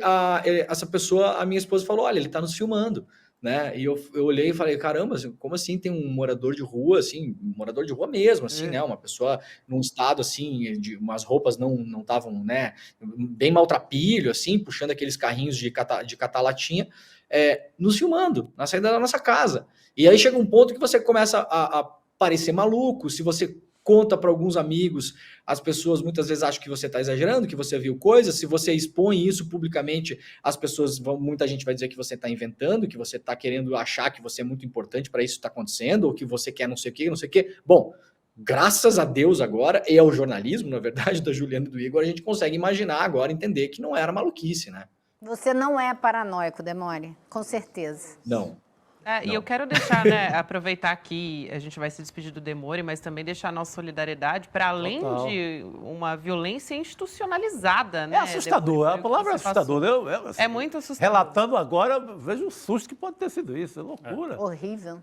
essa pessoa, a minha esposa falou, olha, ele tá nos filmando, né, e eu olhei e falei, caramba, como assim tem um morador de rua, assim, um morador de rua mesmo, assim, né, uma pessoa num estado, assim, de umas roupas não estavam, né, bem maltrapilho, assim, puxando aqueles carrinhos de catar latinha, nos filmando, na saída da nossa casa, e aí chega um ponto que você começa a parecer maluco, se você conta para alguns amigos, as pessoas muitas vezes acham que você está exagerando, que você viu coisas, se você expõe isso publicamente, muita gente vai dizer que você está inventando, que você está querendo achar que você é muito importante para isso estar acontecendo, ou que você quer não sei o quê, não sei o quê. Bom, graças a Deus agora, e ao jornalismo, na verdade, da Juliana e do Igor, a gente consegue imaginar agora, entender que não era maluquice, né? Você não é paranoico, Demore, com certeza. Não. E eu quero deixar, né, aproveitar aqui, a gente vai se despedir do Demore, mas também deixar a nossa solidariedade para além de uma violência institucionalizada, né? É assustador, a palavra é assustadora. É muito assustador. Relatando agora, vejo o susto que pode ter sido isso, é loucura. Horrível.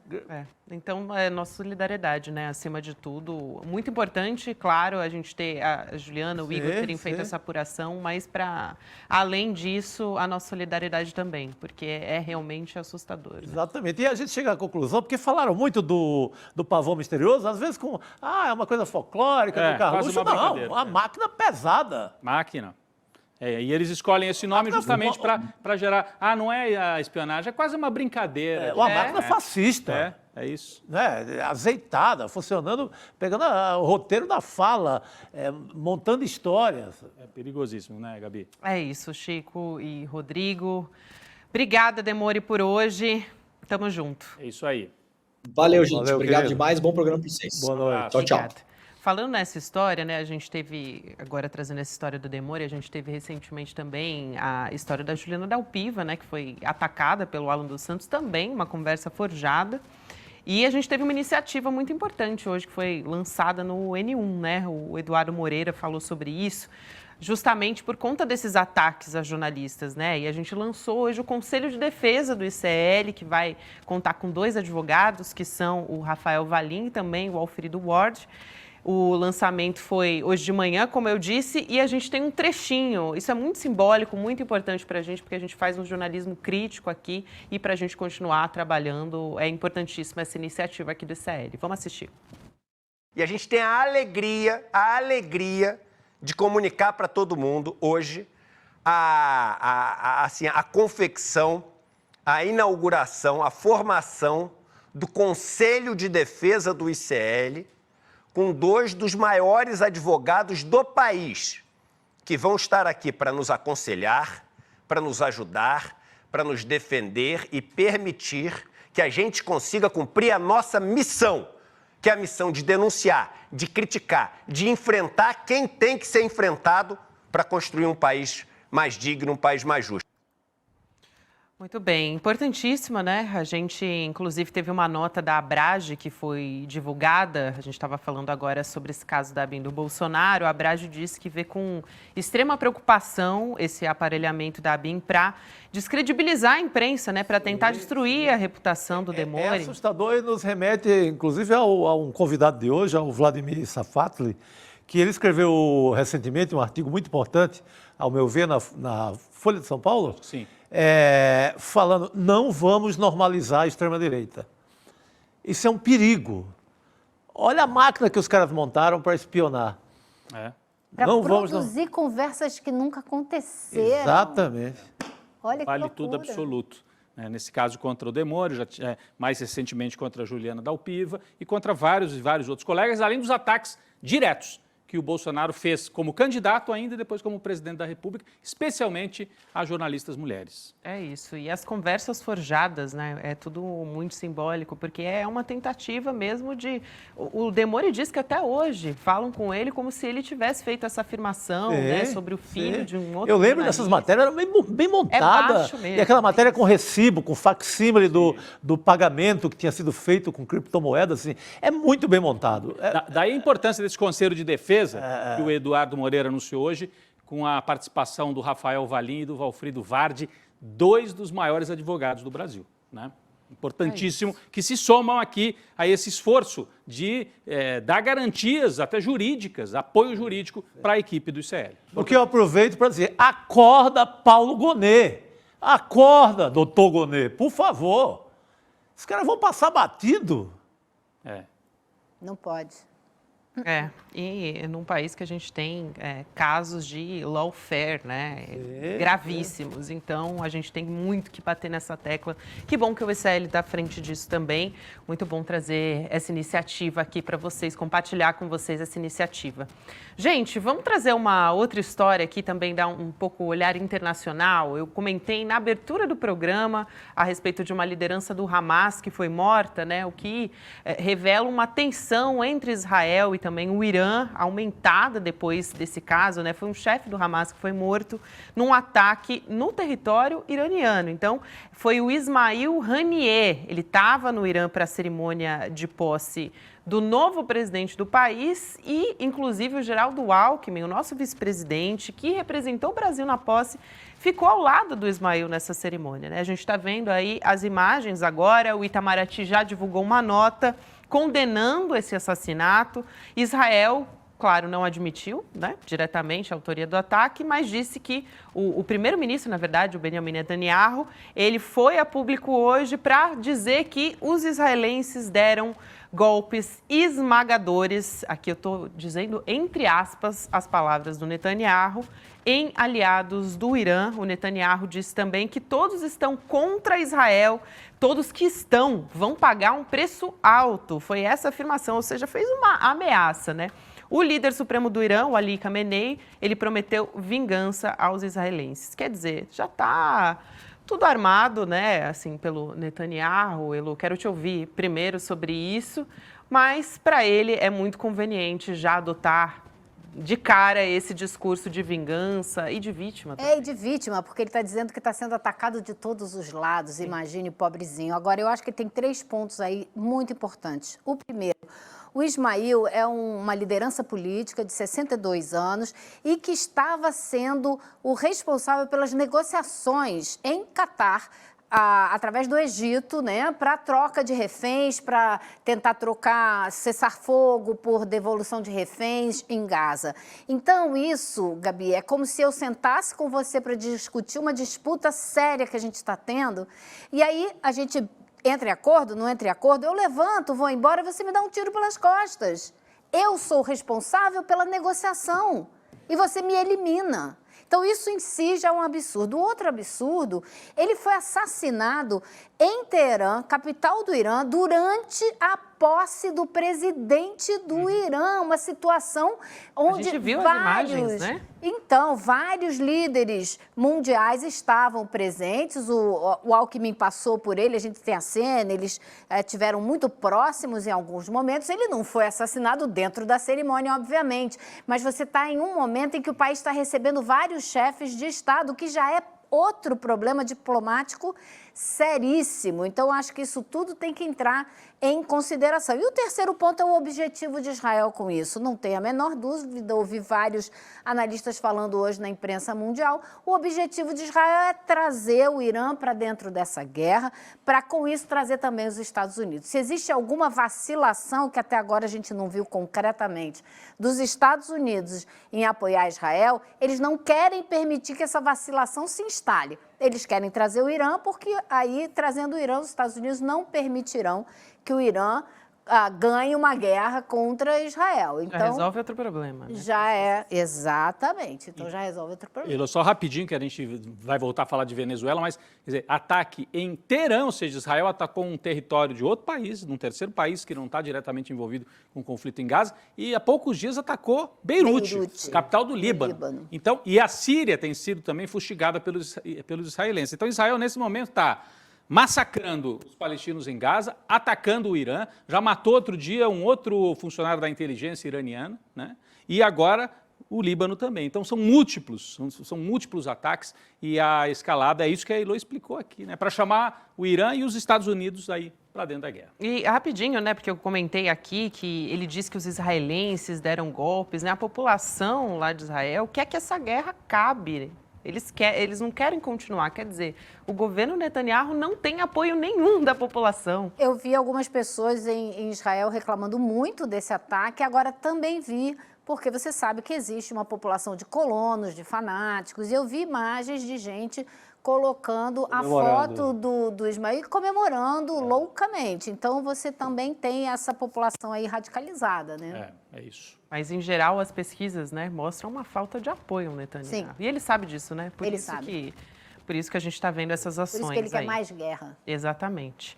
Então, nossa solidariedade, né, acima de tudo. Muito importante, claro, a gente ter a Juliana, o Igor terem feito essa apuração, mas para além disso, a nossa solidariedade também, porque é realmente assustador. Né? Exatamente. E a gente chega à conclusão, porque falaram muito do pavão misterioso, às vezes é uma coisa folclórica, do Carluxo. Não, uma máquina pesada. Máquina. E eles escolhem esse nome justamente para gerar... não é a espionagem, é quase uma brincadeira. Uma máquina fascista. É isso. Azeitada, funcionando, pegando o roteiro da fala, montando histórias. É perigosíssimo, né, Gabi? É isso, Chico e Rodrigo. Obrigada, Demore, por hoje. Tamo junto. É isso aí. Valeu, gente. Obrigado demais. Bom programa para vocês. Boa noite. Tchau, tchau. Obrigada. Falando nessa história, né, a gente teve, agora trazendo essa história do Demore, a gente teve recentemente também a história da Juliana Dalpiva, né, que foi atacada pelo Alan dos Santos, também uma conversa forjada. E a gente teve uma iniciativa muito importante hoje, que foi lançada no N1, né, o Eduardo Moreira falou sobre isso, justamente por conta desses ataques a jornalistas, né? E a gente lançou hoje o Conselho de Defesa do ICL, que vai contar com 2 advogados, que são o Rafael Valim e também o Alfredo Ward. O lançamento foi hoje de manhã, como eu disse, e a gente tem um trechinho. Isso é muito simbólico, muito importante para a gente, porque a gente faz um jornalismo crítico aqui e para a gente continuar trabalhando, é importantíssima essa iniciativa aqui do ICL. Vamos assistir. E a gente tem a alegria de comunicar para todo mundo hoje a confecção, a inauguração, a formação do Conselho de Defesa do ICL, com 2 dos maiores advogados do país, que vão estar aqui para nos aconselhar, para nos ajudar, para nos defender e permitir que a gente consiga cumprir a nossa missão, que é a missão de denunciar, de criticar, de enfrentar quem tem que ser enfrentado para construir um país mais digno, um país mais justo. Muito bem, importantíssima, né? A gente, inclusive, teve uma nota da Abrage que foi divulgada, a gente estava falando agora sobre esse caso da ABIN do Bolsonaro, a Abrage disse que vê com extrema preocupação esse aparelhamento da ABIN para descredibilizar a imprensa, né? Para tentar destruir a reputação do Demore. É assustador e nos remete, inclusive, a um convidado de hoje, ao Vladimir Safatli, que ele escreveu recentemente um artigo muito importante, ao meu ver, na Folha de São Paulo. Sim. Falando, não vamos normalizar a extrema-direita. Isso é um perigo. Olha a máquina que os caras montaram para espionar. Para Não produzir conversas que nunca aconteceram. Exatamente. Olha que Vale loucura. tudo absoluto. Nesse caso contra o Demório, mais recentemente contra a Juliana Dalpiva e contra vários e vários outros colegas, além dos ataques diretos que o Bolsonaro fez como candidato ainda e depois como presidente da República, especialmente a jornalistas mulheres. É isso, e as conversas forjadas, né, é tudo muito simbólico, porque é uma tentativa mesmo de... O Demório diz que até hoje falam com ele como se ele tivesse feito essa afirmação, né, sobre o filho de um outro Eu lembro jornalista. dessas matérias, eram bem montadas. baixo mesmo. E aquela matéria com recibo, com facsímile do pagamento que tinha sido feito com criptomoedas, assim, é muito bem montado. Daí a importância desse Conselho de Defesa, que o Eduardo Moreira anunciou hoje, com a participação do Rafael Valim e do Valfrido Vardi, 2 dos maiores advogados do Brasil, né? Importantíssimo, que se somam aqui a esse esforço de dar garantias, até jurídicas, apoio jurídico para a equipe do ICL. O que eu aproveito para dizer, acorda Paulo Gonet, acorda, doutor Gonet, por favor. Os caras vão passar batido. Não pode. E num país que a gente tem casos de lawfare, né, gravíssimos, então a gente tem muito que bater nessa tecla. Que bom que o ICL está à frente disso também, muito bom trazer essa iniciativa aqui para vocês, compartilhar com vocês essa iniciativa. Gente, vamos trazer uma outra história aqui também, dar um pouco o olhar internacional. Eu comentei na abertura do programa a respeito de uma liderança do Hamas que foi morta, né, o que revela uma tensão entre Israel e também o Irã, aumentada depois desse caso, né? Foi um chefe do Hamas que foi morto num ataque no território iraniano. Então, foi o Ismail Haniyeh. Ele estava no Irã para a cerimônia de posse do novo presidente do país e, inclusive, o Geraldo Alckmin, o nosso vice-presidente, que representou o Brasil na posse, ficou ao lado do Ismail nessa cerimônia, né? A gente está vendo aí as imagens agora, o Itamaraty já divulgou uma nota condenando esse assassinato. Israel, claro, não admitiu, né, diretamente a autoria do ataque, mas disse que o primeiro-ministro, na verdade, o Benjamin Netanyahu, ele foi a público hoje para dizer que os israelenses deram golpes esmagadores, aqui eu estou dizendo entre aspas as palavras do Netanyahu, em aliados do Irã. O Netanyahu disse também que todos estão contra Israel, todos que estão vão pagar um preço alto. Foi essa afirmação, ou seja, fez uma ameaça, né? O líder supremo do Irã, o Ali Khamenei, ele prometeu vingança aos israelenses. Quer dizer, já está tudo armado, né, assim, pelo Netanyahu. Eu quero te ouvir primeiro sobre isso, mas para ele é muito conveniente já adotar de cara esse discurso de vingança e de vítima também. E de vítima, porque ele está dizendo que está sendo atacado de todos os lados, imagine o pobrezinho. Agora, eu acho que tem 3 pontos aí muito importantes. O primeiro, o Ismail é uma liderança política de 62 anos e que estava sendo o responsável pelas negociações em Catar, através do Egito, né, para troca de reféns, para tentar trocar cessar-fogo por devolução de reféns em Gaza. Então, isso, Gabi, é como se eu sentasse com você para discutir uma disputa séria que a gente está tendo, e aí a gente entra em acordo, não entra em acordo, eu levanto, vou embora, você me dá um tiro pelas costas. Eu sou responsável pela negociação e você me elimina. Então, isso em si já é um absurdo. O outro absurdo, ele foi assassinado em Teherã, capital do Irã, durante a posse do presidente do Irã. Uma situação onde a gente viu as imagens, né? Então, vários líderes mundiais estavam presentes, o Alckmin passou por ele, a gente tem a cena, eles tiveram muito próximos em alguns momentos. Ele não foi assassinado dentro da cerimônia, obviamente, mas você está em um momento em que o país está recebendo vários chefes de Estado, que já é outro problema diplomático seríssimo. Então, acho que isso tudo tem que entrar em consideração. E o terceiro ponto é o objetivo de Israel com isso. Não tem a menor dúvida, ouvi vários analistas falando hoje na imprensa mundial. O objetivo de Israel é trazer o Irã para dentro dessa guerra, para com isso trazer também os Estados Unidos. Se existe alguma vacilação, que até agora a gente não viu concretamente, dos Estados Unidos em apoiar Israel, eles não querem permitir que essa vacilação se instale. Eles querem trazer o Irã, porque aí, trazendo o Irã, os Estados Unidos não permitirão que o Irã ganhe uma guerra contra Israel. Então, Já resolve outro problema. Né? já é, exatamente. Então já resolve outro problema. Elo, só rapidinho, que a gente vai voltar a falar de Venezuela, mas, quer dizer, ataque em Teherã, ou seja, Israel atacou um território de outro país, de um terceiro país que não está diretamente envolvido com o conflito em Gaza, e há poucos dias atacou Beirute, capital do Líbano. Então, e a Síria tem sido também fustigada pelos israelenses. Então, Israel, nesse momento, está massacrando os palestinos em Gaza, atacando o Irã, já matou outro dia um outro funcionário da inteligência iraniana, né? E agora o Líbano também. Então são múltiplos ataques e a escalada é isso que a Elo explicou aqui, né? Para chamar o Irã e os Estados Unidos aí para dentro da guerra. E rapidinho, né? Porque eu comentei aqui que ele disse que os israelenses deram golpes, né? A população lá de Israel quer que essa guerra acabe. Eles não querem continuar, quer dizer, o governo Netanyahu não tem apoio nenhum da população. Eu vi algumas pessoas em Israel reclamando muito desse ataque, agora também vi, porque você sabe que existe uma população de colonos, de fanáticos, e eu vi imagens de gente colocando a foto do Ismail comemorando loucamente. Então você também tem essa população aí radicalizada, né? É isso. Mas, em geral, as pesquisas, né, mostram uma falta de apoio ao Netanyahu. Sim. E ele sabe disso, né? Ele sabe. Por isso que a gente está vendo essas ações. Por isso que ele quer aí. mais guerra. Exatamente.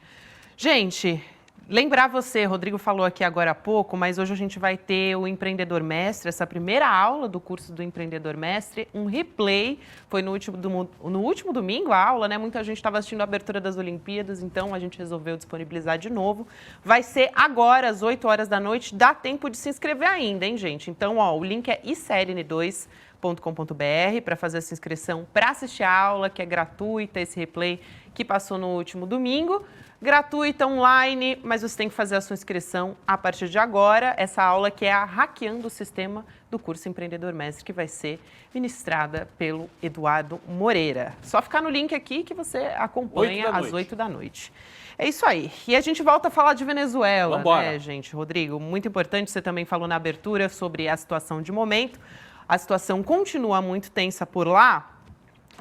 Gente, lembrar você, Rodrigo falou aqui agora há pouco, mas hoje a gente vai ter o Empreendedor Mestre, essa primeira aula do curso do Empreendedor Mestre, um replay, foi no último domingo a aula, né? Muita gente estava assistindo a abertura das Olimpíadas, então a gente resolveu disponibilizar de novo. Vai ser agora, às 8 horas da noite, dá tempo de se inscrever ainda, hein, gente? Então, ó, o link é icln2.com.br para fazer essa inscrição, para assistir a aula, que é gratuita, esse replay que passou no último domingo. Gratuita, online, mas você tem que fazer a sua inscrição a partir de agora. Essa aula que é a Hackeando o Sistema do curso Empreendedor Mestre, que vai ser ministrada pelo Eduardo Moreira. Só ficar no link aqui que você acompanha às 8 da noite. É isso aí. E a gente volta a falar de Venezuela, né, gente? Rodrigo, muito importante, você também falou na abertura sobre a situação de momento. A situação continua muito tensa por lá,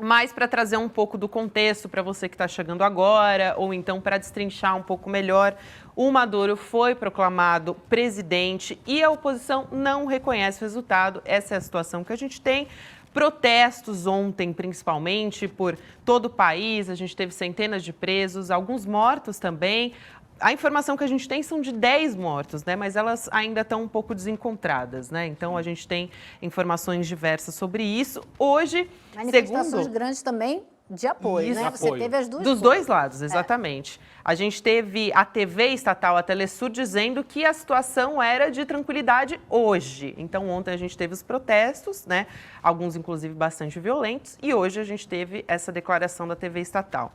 mas para trazer um pouco do contexto para você que está chegando agora, ou então para destrinchar um pouco melhor, o Maduro foi proclamado presidente e a oposição não reconhece o resultado. Essa é a situação que a gente tem. Protestos ontem, principalmente, por todo o país, a gente teve centenas de presos, alguns mortos também. A informação que a gente tem são de 10 mortos, né? Mas elas ainda estão um pouco desencontradas, né? Então, a gente tem informações diversas sobre isso. Hoje, manifestações grandes também de apoio, isso, né? Você teve as duas dos coisas. dois lados, exatamente. A gente teve a TV estatal, a Telesur, dizendo que a situação era de tranquilidade hoje. Então, ontem a gente teve os protestos, né? Alguns, inclusive, bastante violentos. E hoje a gente teve essa declaração da TV estatal.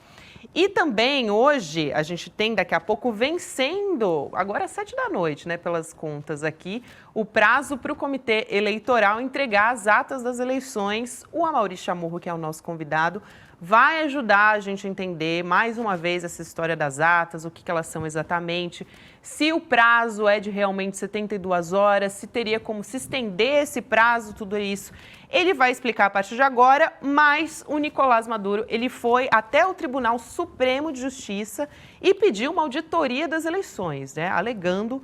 E também hoje a gente tem daqui a pouco vencendo, agora às 7 da noite, né, pelas contas aqui, o prazo para o Comitê Eleitoral entregar as atas das eleições. O Amaury Chamorro, que é o nosso convidado, vai ajudar a gente a entender mais uma vez essa história das atas, o que elas são exatamente, se o prazo é de realmente 72 horas, se teria como se estender esse prazo, tudo isso. Ele vai explicar a partir de agora, mas o Nicolás Maduro, ele foi até o Tribunal Supremo de Justiça e pediu uma auditoria das eleições, né? Alegando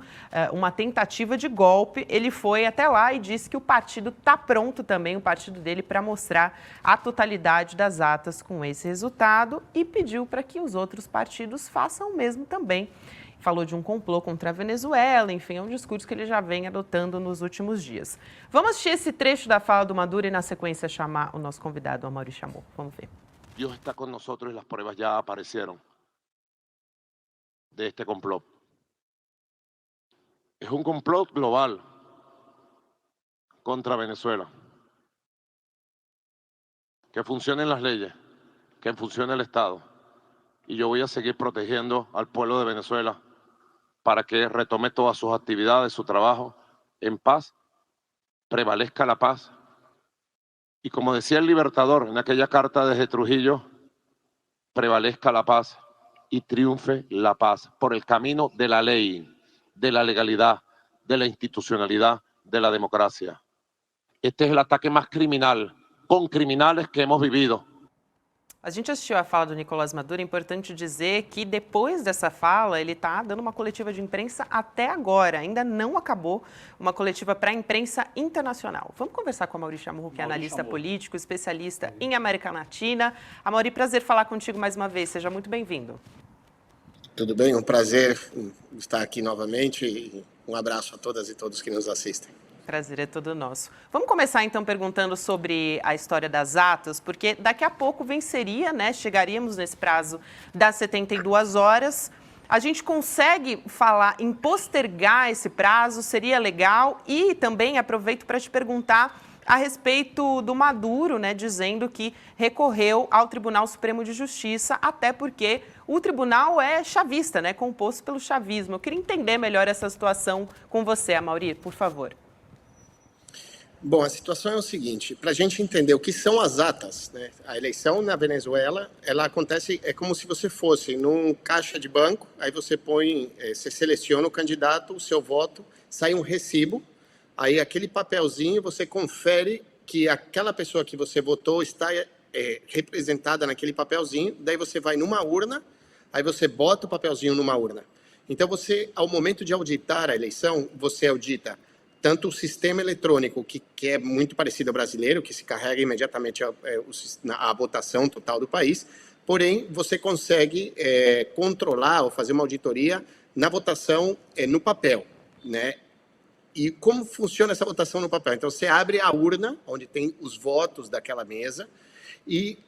uma tentativa de golpe. Ele foi até lá e disse que o partido está pronto também, o partido dele, para mostrar a totalidade das atas com esse resultado e pediu para que os outros partidos façam o mesmo também. Falou de um complô contra a Venezuela, enfim, é um discurso que ele já vem adotando nos últimos dias. Vamos assistir esse trecho da fala do Maduro e, na sequência, chamar o nosso convidado, Amaury Chamorro. Vamos ver. Dios está con nosotros y las pruebas ya aparecieron de este complot. Es un complot global contra Venezuela. Que funcionen las leyes, que funcione el Estado. Y yo voy a seguir protegiendo al pueblo de Venezuela para que retome todas sus actividades, su trabajo en paz, prevalezca la paz. Y como decía el Libertador en aquella carta desde Trujillo, prevalezca la paz y triunfe la paz por el camino de la ley, de la legalidad, de la institucionalidad, de la democracia. Este es el ataque más criminal, con criminales que hemos vivido. A gente assistiu a fala do Nicolás Maduro, é importante dizer que depois dessa fala, ele está dando uma coletiva de imprensa até agora, ainda não acabou uma coletiva para a imprensa internacional. Vamos conversar com a Amaury Chamorro, que é analista político, especialista em América Latina. Amaury, prazer falar contigo mais uma vez, seja muito bem-vindo. Tudo bem, um prazer estar aqui novamente e um abraço a todas e todos que nos assistem. Prazer é todo nosso. Vamos começar então perguntando sobre a história das atas, porque daqui a pouco venceria, né? Chegaríamos nesse prazo das 72 horas. A gente consegue falar em postergar esse prazo? Seria legal? E também aproveito para te perguntar a respeito do Maduro, né, dizendo que recorreu ao Tribunal Supremo de Justiça, até porque o tribunal é chavista, né, composto pelo chavismo. Eu queria entender melhor essa situação com você, Amaury, por favor. Bom, a situação é o seguinte, para a gente entender o que são as atas, né? A eleição na Venezuela, ela acontece, é como se você fosse num caixa de banco, aí você você seleciona o candidato, o seu voto, sai um recibo, aí aquele papelzinho você confere que aquela pessoa que você votou está representada naquele papelzinho, daí você vai numa urna, aí você bota o papelzinho numa urna. Então você, ao momento de auditar a eleição, você audita tanto o sistema eletrônico, que é muito parecido ao brasileiro, que se carrega imediatamente a votação total do país, porém, você consegue controlar ou fazer uma auditoria na votação no papel, né? E como funciona essa votação no papel? Então, você abre a urna, onde tem os votos daquela mesa, e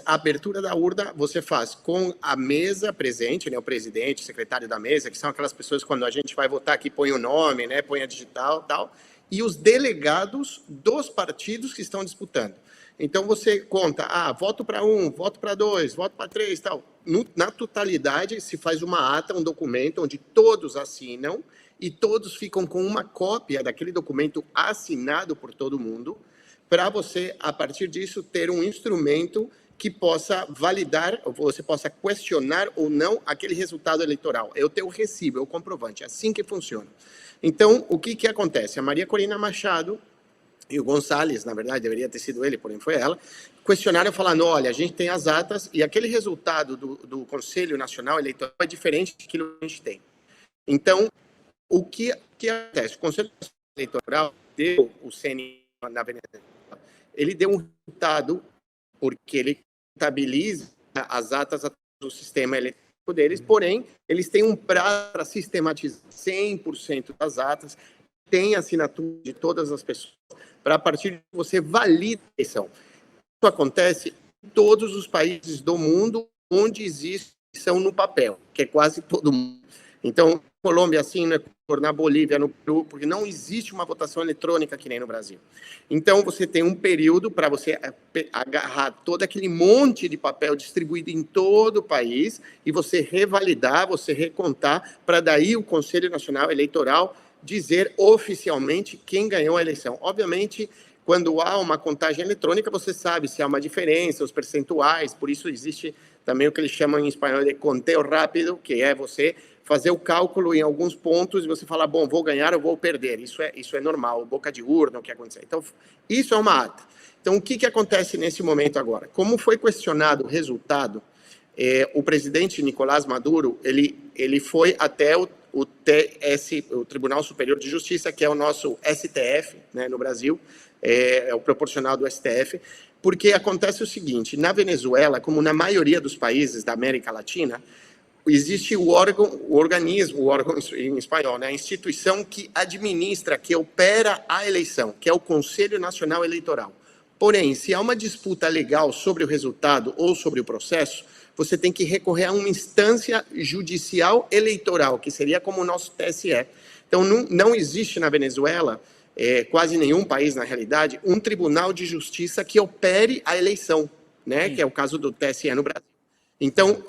a abertura da urna você faz com a mesa presente, né, o presidente, o secretário da mesa, que são aquelas pessoas quando a gente vai votar que põe o nome, né, põe a digital e tal, e os delegados dos partidos que estão disputando. Então você conta, voto para 1, voto para 2, voto para 3 e tal. Na totalidade se faz uma ata, um documento onde todos assinam e todos ficam com uma cópia daquele documento assinado por todo mundo, para você, a partir disso, ter um instrumento que possa validar, ou você possa questionar ou não aquele resultado eleitoral. É o teu recibo, é o comprovante, é assim que funciona. Então, o que acontece? A Maria Corina Machado e o Gonçalves, na verdade, deveria ter sido ele, porém foi ela, questionaram falando, olha, a gente tem as atas e aquele resultado do Conselho Nacional Eleitoral é diferente daquilo que a gente tem. Então, o que acontece? O Conselho Nacional Eleitoral deu o CNI na Venezuela, ele deu um resultado porque ele contabiliza as atas do sistema eletrônico deles, porém, eles têm um prazo para sistematizar 100% das atas, tem assinatura de todas as pessoas, para a partir de você valida a eleição. Isso acontece em todos os países do mundo onde existe eleição no papel, que é quase todo mundo. Então, na Colômbia, assim, no Equador, na Bolívia, no Peru, porque não existe uma votação eletrônica que nem no Brasil. Então, você tem um período para você agarrar todo aquele monte de papel distribuído em todo o país e você revalidar, você recontar, para daí o Conselho Nacional Eleitoral dizer oficialmente quem ganhou a eleição. Obviamente, quando há uma contagem eletrônica, você sabe se há uma diferença, os percentuais, por isso existe também o que eles chamam em espanhol de conteo rápido, que é você fazer o cálculo em alguns pontos e você falar, bom, vou ganhar ou vou perder. Isso é normal, boca de urna, o que acontece. Então, isso é uma ata. Então, o que acontece nesse momento agora? Como foi questionado o resultado, o presidente Nicolás Maduro, ele foi até o Tribunal Superior de Justiça, que é o nosso STF, né, no Brasil, é o proporcional do STF, porque acontece o seguinte, na Venezuela, como na maioria dos países da América Latina, existe o órgão em espanhol, né, a instituição que administra, que opera a eleição, que é o Conselho Nacional Eleitoral. Porém, se há uma disputa legal sobre o resultado ou sobre o processo, você tem que recorrer a uma instância judicial eleitoral, que seria como o nosso TSE. Então, não existe na Venezuela, quase nenhum país, na realidade, um tribunal de justiça que opere a eleição, né, que é o caso do TSE no Brasil. Então,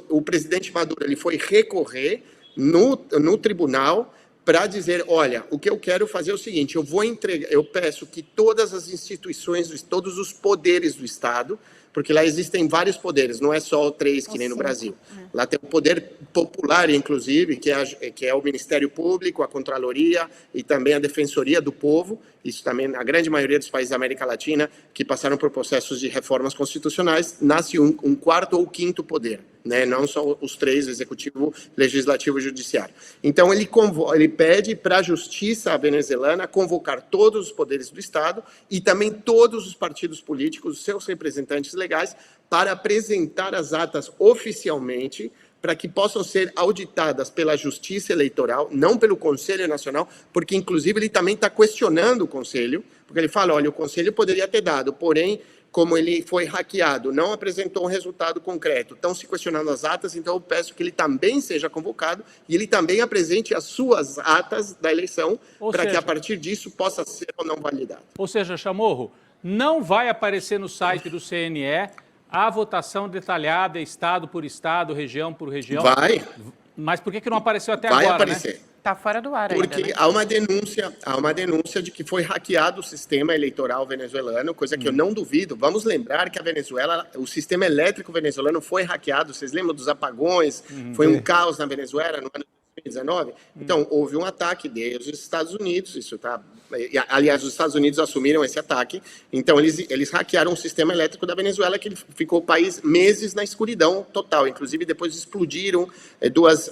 o presidente Maduro ele foi recorrer no tribunal para dizer, olha, o que eu quero fazer é o seguinte, eu peço que todas as instituições, todos os poderes do Estado porque lá existem vários poderes, não é só 3 que nem no Brasil. Lá tem o poder popular, inclusive, que é o Ministério Público, a Contraloria e também a Defensoria do Povo. Isso também, a grande maioria dos países da América Latina que passaram por processos de reformas constitucionais, nasce um quarto ou quinto poder, né? Não só os 3, executivo, legislativo e judiciário. Então, ele pede para a justiça venezuelana convocar todos os poderes do Estado e também todos os partidos políticos, seus representantes legais, para apresentar as atas oficialmente, para que possam ser auditadas pela Justiça Eleitoral, não pelo Conselho Nacional, porque, inclusive, ele também está questionando o Conselho, porque ele fala, olha, o Conselho poderia ter dado, porém, como ele foi hackeado, não apresentou um resultado concreto, estão se questionando as atas, então eu peço que ele também seja convocado e ele também apresente as suas atas da eleição, para que, a partir disso, possa ser ou não validado. Ou seja, Chamorro, não vai aparecer no site do CNE a votação detalhada, estado por estado, região por região? Vai. Mas por que não apareceu até Vai agora, aparecer. né? Tá fora do ar Porque ainda, né? há uma denúncia de que foi hackeado o sistema eleitoral venezuelano, coisa que eu não duvido. Vamos lembrar que a Venezuela, o sistema elétrico venezuelano foi hackeado. Vocês lembram dos apagões? Foi um caos na Venezuela no ano de 2019? Então, houve um ataque dos Estados Unidos, isso tá... Aliás, os Estados Unidos assumiram esse ataque, então eles hackearam o sistema elétrico da Venezuela, que ficou o país meses na escuridão total, inclusive depois explodiram 2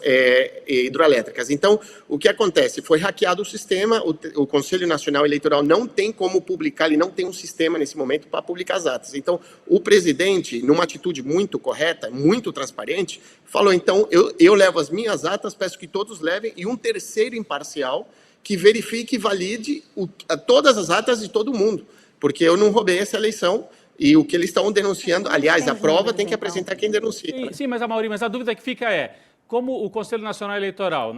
hidroelétricas. Então, o que acontece? Foi hackeado o sistema, o Conselho Nacional Eleitoral não tem como publicar, ele não tem um sistema nesse momento para publicar as atas. Então, o presidente, numa atitude muito correta, muito transparente, falou, então, eu levo as minhas atas, peço que todos levem, e um terceiro imparcial que verifique e valide todas as atas de todo mundo, porque eu não roubei essa eleição e o que eles estão denunciando, aliás, a prova tem que apresentar quem denuncia. Sim, mas, Amaury, mas a dúvida que fica é, como o Conselho Nacional Eleitoral,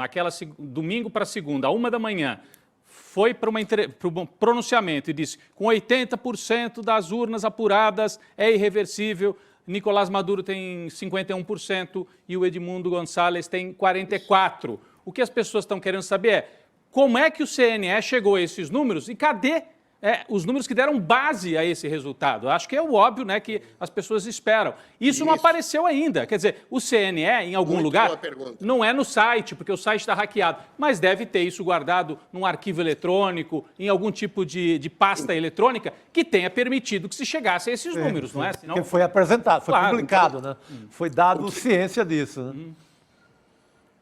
domingo para segunda, à 1 da manhã, foi para um pronunciamento e disse, com 80% das urnas apuradas é irreversível, Nicolás Maduro tem 51% e o Edmundo Gonçalves tem 44%. O que as pessoas estão querendo saber é, como é que o CNE chegou a esses números e cadê os números que deram base a esse resultado? Acho que é o óbvio, né, que as pessoas esperam. Isso não apareceu ainda. Quer dizer, o CNE, em algum lugar, não é no site, porque o site está hackeado, mas deve ter isso guardado num arquivo eletrônico, em algum tipo de pasta eletrônica que tenha permitido que se chegasse a esses números, não é? Senão... Porque foi apresentado, foi publicado, então... né? Foi dado ciência disso, né?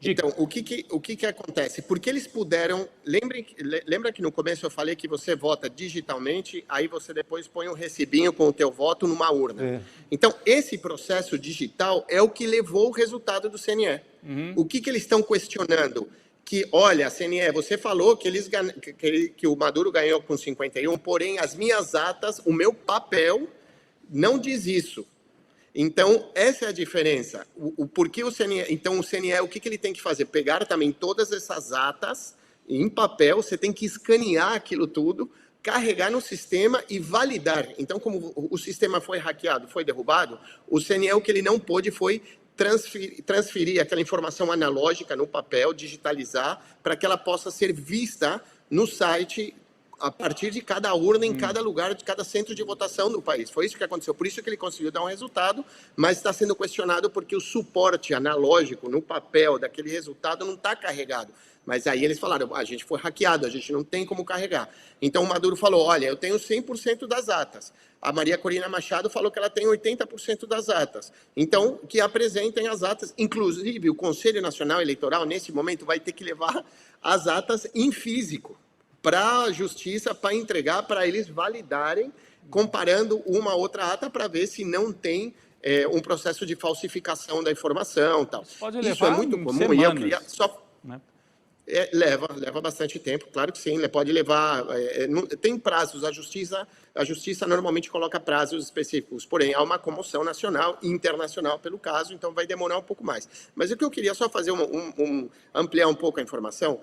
Então, o que acontece? Porque eles puderam... Lembra que no começo eu falei que você vota digitalmente, aí você depois põe um recibinho com o teu voto numa urna. Então, esse processo digital é o que levou o resultado do CNE. O que eles estão questionando? Que, olha, CNE, você falou que o Maduro ganhou com 51, porém, as minhas atas, o meu papel não diz isso. Então, essa é a diferença. Porque o CNE... Então, o CNE, o que ele tem que fazer? Pegar também todas essas atas em papel, você tem que escanear aquilo tudo, carregar no sistema e validar. Então, como o sistema foi hackeado, foi derrubado, o CNE, o que ele não pôde foi transferir aquela informação analógica no papel, digitalizar, para que ela possa ser vista no site a partir de cada urna, em cada lugar, de cada centro de votação do país. Foi isso que aconteceu. Por isso que ele conseguiu dar um resultado, mas está sendo questionado porque o suporte analógico no papel daquele resultado não está carregado. Mas aí eles falaram, a gente foi hackeado, a gente não tem como carregar. Então o Maduro falou, olha, eu tenho 100% das atas. A Maria Corina Machado falou que ela tem 80% das atas. Então, que apresentem as atas. Inclusive, o Conselho Nacional Eleitoral, nesse momento, vai ter que levar as atas em físico para a justiça, para entregar, para eles validarem, comparando uma outra ata para ver se não tem um processo de falsificação da informação. Tal. Isso é muito comum semanas, e eu queria só... Né? Leva bastante tempo, claro que sim, pode levar... tem prazos, a justiça normalmente coloca prazos específicos, porém há uma comoção nacional e internacional pelo caso, então vai demorar um pouco mais. Mas o que eu queria só fazer, ampliar um pouco a informação,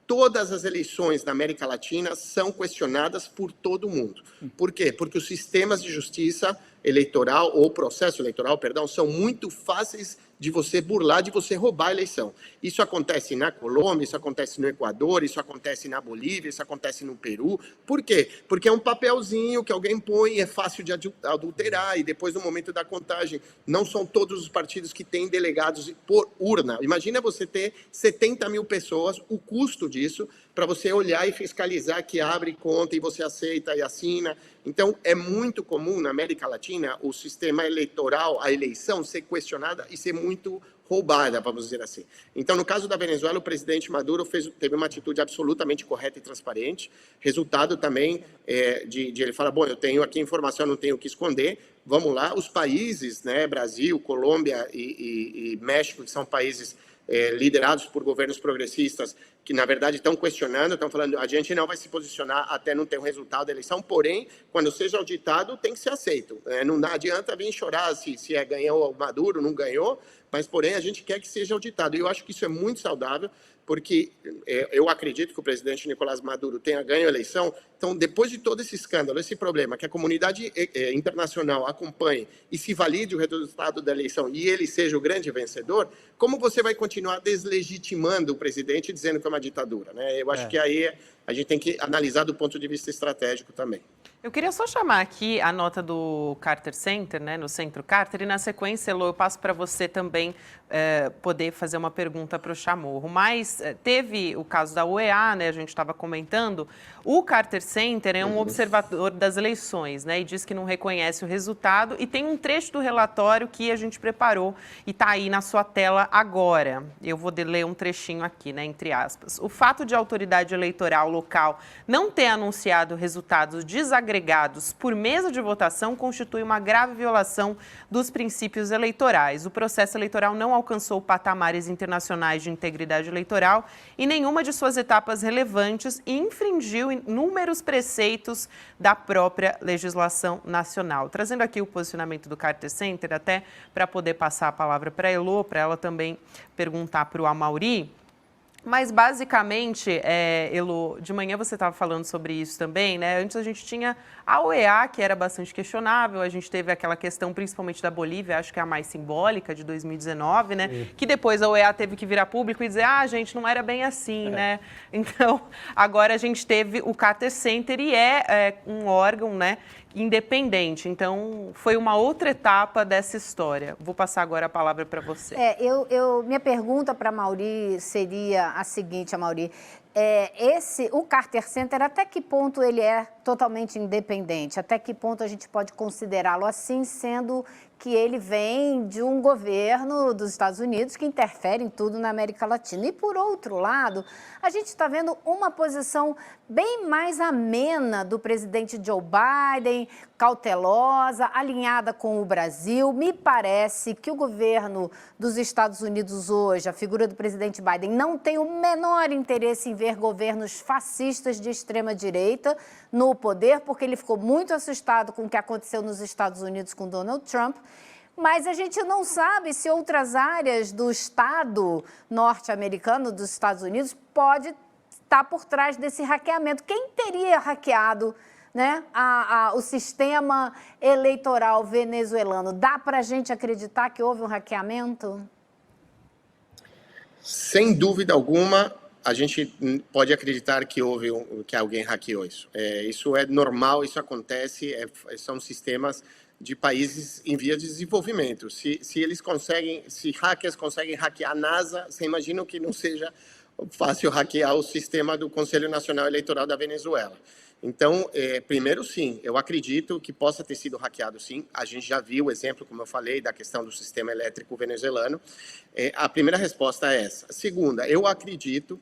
todas as eleições na América Latina são questionadas por todo mundo. Por quê? Porque os sistemas de justiça eleitoral, ou processo eleitoral, perdão, são muito fáceis de você burlar, de você roubar a eleição. Isso acontece na Colômbia, isso acontece no Equador, isso acontece na Bolívia, isso acontece no Peru. Por quê? Porque é um papelzinho que alguém põe, é fácil de adulterar, e depois, no momento da contagem, não são todos os partidos que têm delegados por urna. Imagina você ter 70 mil pessoas, o custo disso, para você olhar e fiscalizar que abre conta e você aceita e assina. Então, é muito comum na América Latina o sistema eleitoral, a eleição, ser questionada e ser muito roubada, vamos dizer assim. Então, no caso da Venezuela, o presidente Maduro teve uma atitude absolutamente correta e transparente. Resultado também de ele falar, bom, eu tenho aqui informação, não tenho o que esconder, vamos lá. Os países, né, Brasil, Colômbia e México, que são países liderados por governos progressistas, que na verdade estão questionando, estão falando, a gente não vai se posicionar até não ter um resultado da eleição, porém, quando seja auditado, tem que ser aceito. Não adianta vir chorar se ganhou o Maduro, não ganhou, mas porém a gente quer que seja auditado. E eu acho que isso é muito saudável, porque eu acredito que o presidente Nicolás Maduro tenha ganho a eleição. Então, depois de todo esse escândalo, esse problema, que a comunidade internacional acompanhe e se valide o resultado da eleição e ele seja o grande vencedor, como você vai continuar deslegitimando o presidente dizendo que é uma ditadura, né? Eu acho que aí a gente tem que analisar do ponto de vista estratégico também. Eu queria só chamar aqui a nota do Carter Center, né, no Centro Carter, e na sequência, Elô, eu passo para você também poder fazer uma pergunta para o Chamorro. Mas teve o caso da OEA, né, a gente estava comentando. O Carter Center é um observador das eleições, né, e diz que não reconhece o resultado, e tem um trecho do relatório que a gente preparou e está aí na sua tela agora. Eu vou ler um trechinho aqui, né, entre aspas. O fato de a autoridade eleitoral local não ter anunciado resultados desagregados por mesa de votação constitui uma grave violação dos princípios eleitorais. O processo eleitoral não alcançou patamares internacionais de integridade eleitoral em nenhuma de suas etapas relevantes e infringiu inúmeros preceitos da própria legislação nacional. Trazendo aqui o posicionamento do Carter Center, até para poder passar a palavra para a Elô, para ela também perguntar para o Amaury. Mas, basicamente, Elô, de manhã você estava falando sobre isso também, né? Antes a gente tinha a OEA, que era bastante questionável, a gente teve aquela questão, principalmente da Bolívia, acho que é a mais simbólica, de 2019, né? Que depois a OEA teve que vir a público e dizer, gente, não era bem assim, né? Então, agora a gente teve o Carter Center e um órgão, né, independente. Então, foi uma outra etapa dessa história. Vou passar agora a palavra para você. Minha pergunta para a Amaury seria a seguinte, Amaury. O Carter Center, até que ponto ele é totalmente independente? Até que ponto a gente pode considerá-lo assim, sendo que ele vem de um governo dos Estados Unidos que interfere em tudo na América Latina? E, por outro lado, a gente está vendo uma posição bem mais amena do presidente Joe Biden, cautelosa, alinhada com o Brasil. Me parece que o governo dos Estados Unidos hoje, a figura do presidente Biden, não tem o menor interesse em ver governos fascistas de extrema-direita no poder, porque ele ficou muito assustado com o que aconteceu nos Estados Unidos com Donald Trump. Mas a gente não sabe se outras áreas do Estado norte-americano, dos Estados Unidos, pode estar por trás desse hackeamento. Quem teria hackeado, né, o sistema eleitoral venezuelano? Dá para a gente acreditar que houve um hackeamento? Sem dúvida alguma, a gente pode acreditar que que alguém hackeou isso. Isso é normal, isso acontece, são sistemas de países em via de desenvolvimento. Se hackers conseguem hackear a NASA, você imagina que não seja fácil hackear o sistema do Conselho Nacional Eleitoral da Venezuela. Então, primeiro, sim, eu acredito que possa ter sido hackeado, sim. A gente já viu o exemplo, como eu falei, da questão do sistema elétrico venezuelano. A primeira resposta é essa. Segunda, eu acredito,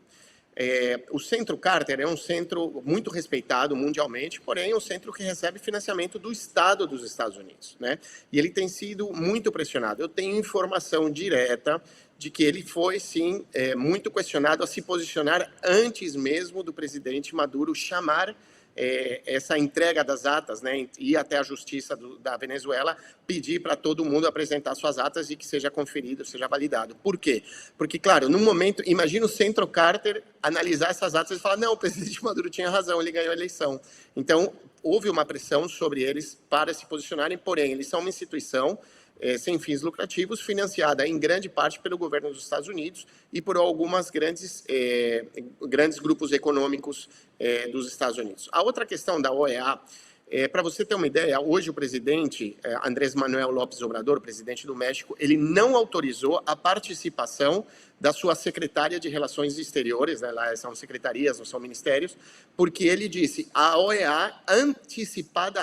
o Centro Carter é um centro muito respeitado mundialmente, porém é um centro que recebe financiamento do Estado dos Estados Unidos, né? E ele tem sido muito pressionado. Eu tenho informação direta de que ele foi, sim, muito questionado a se posicionar antes mesmo do presidente Maduro chamar essa entrega das atas, né, ir até a justiça da Venezuela, pedir para todo mundo apresentar suas atas e que seja conferido, seja validado. Por quê? Porque, claro, no momento, imagina o Centro Carter analisar essas atas e falar, não, o presidente Maduro tinha razão, ele ganhou a eleição. Então, houve uma pressão sobre eles para se posicionarem, porém, eles são uma instituição sem fins lucrativos, financiada em grande parte pelo governo dos Estados Unidos e por algumas grandes grupos econômicos dos Estados Unidos. A outra questão da OEA, para você ter uma ideia, hoje o presidente Andrés Manuel López Obrador, presidente do México, ele não autorizou a participação da sua secretária de Relações Exteriores, né, lá são secretarias, não são ministérios, porque ele disse a OEA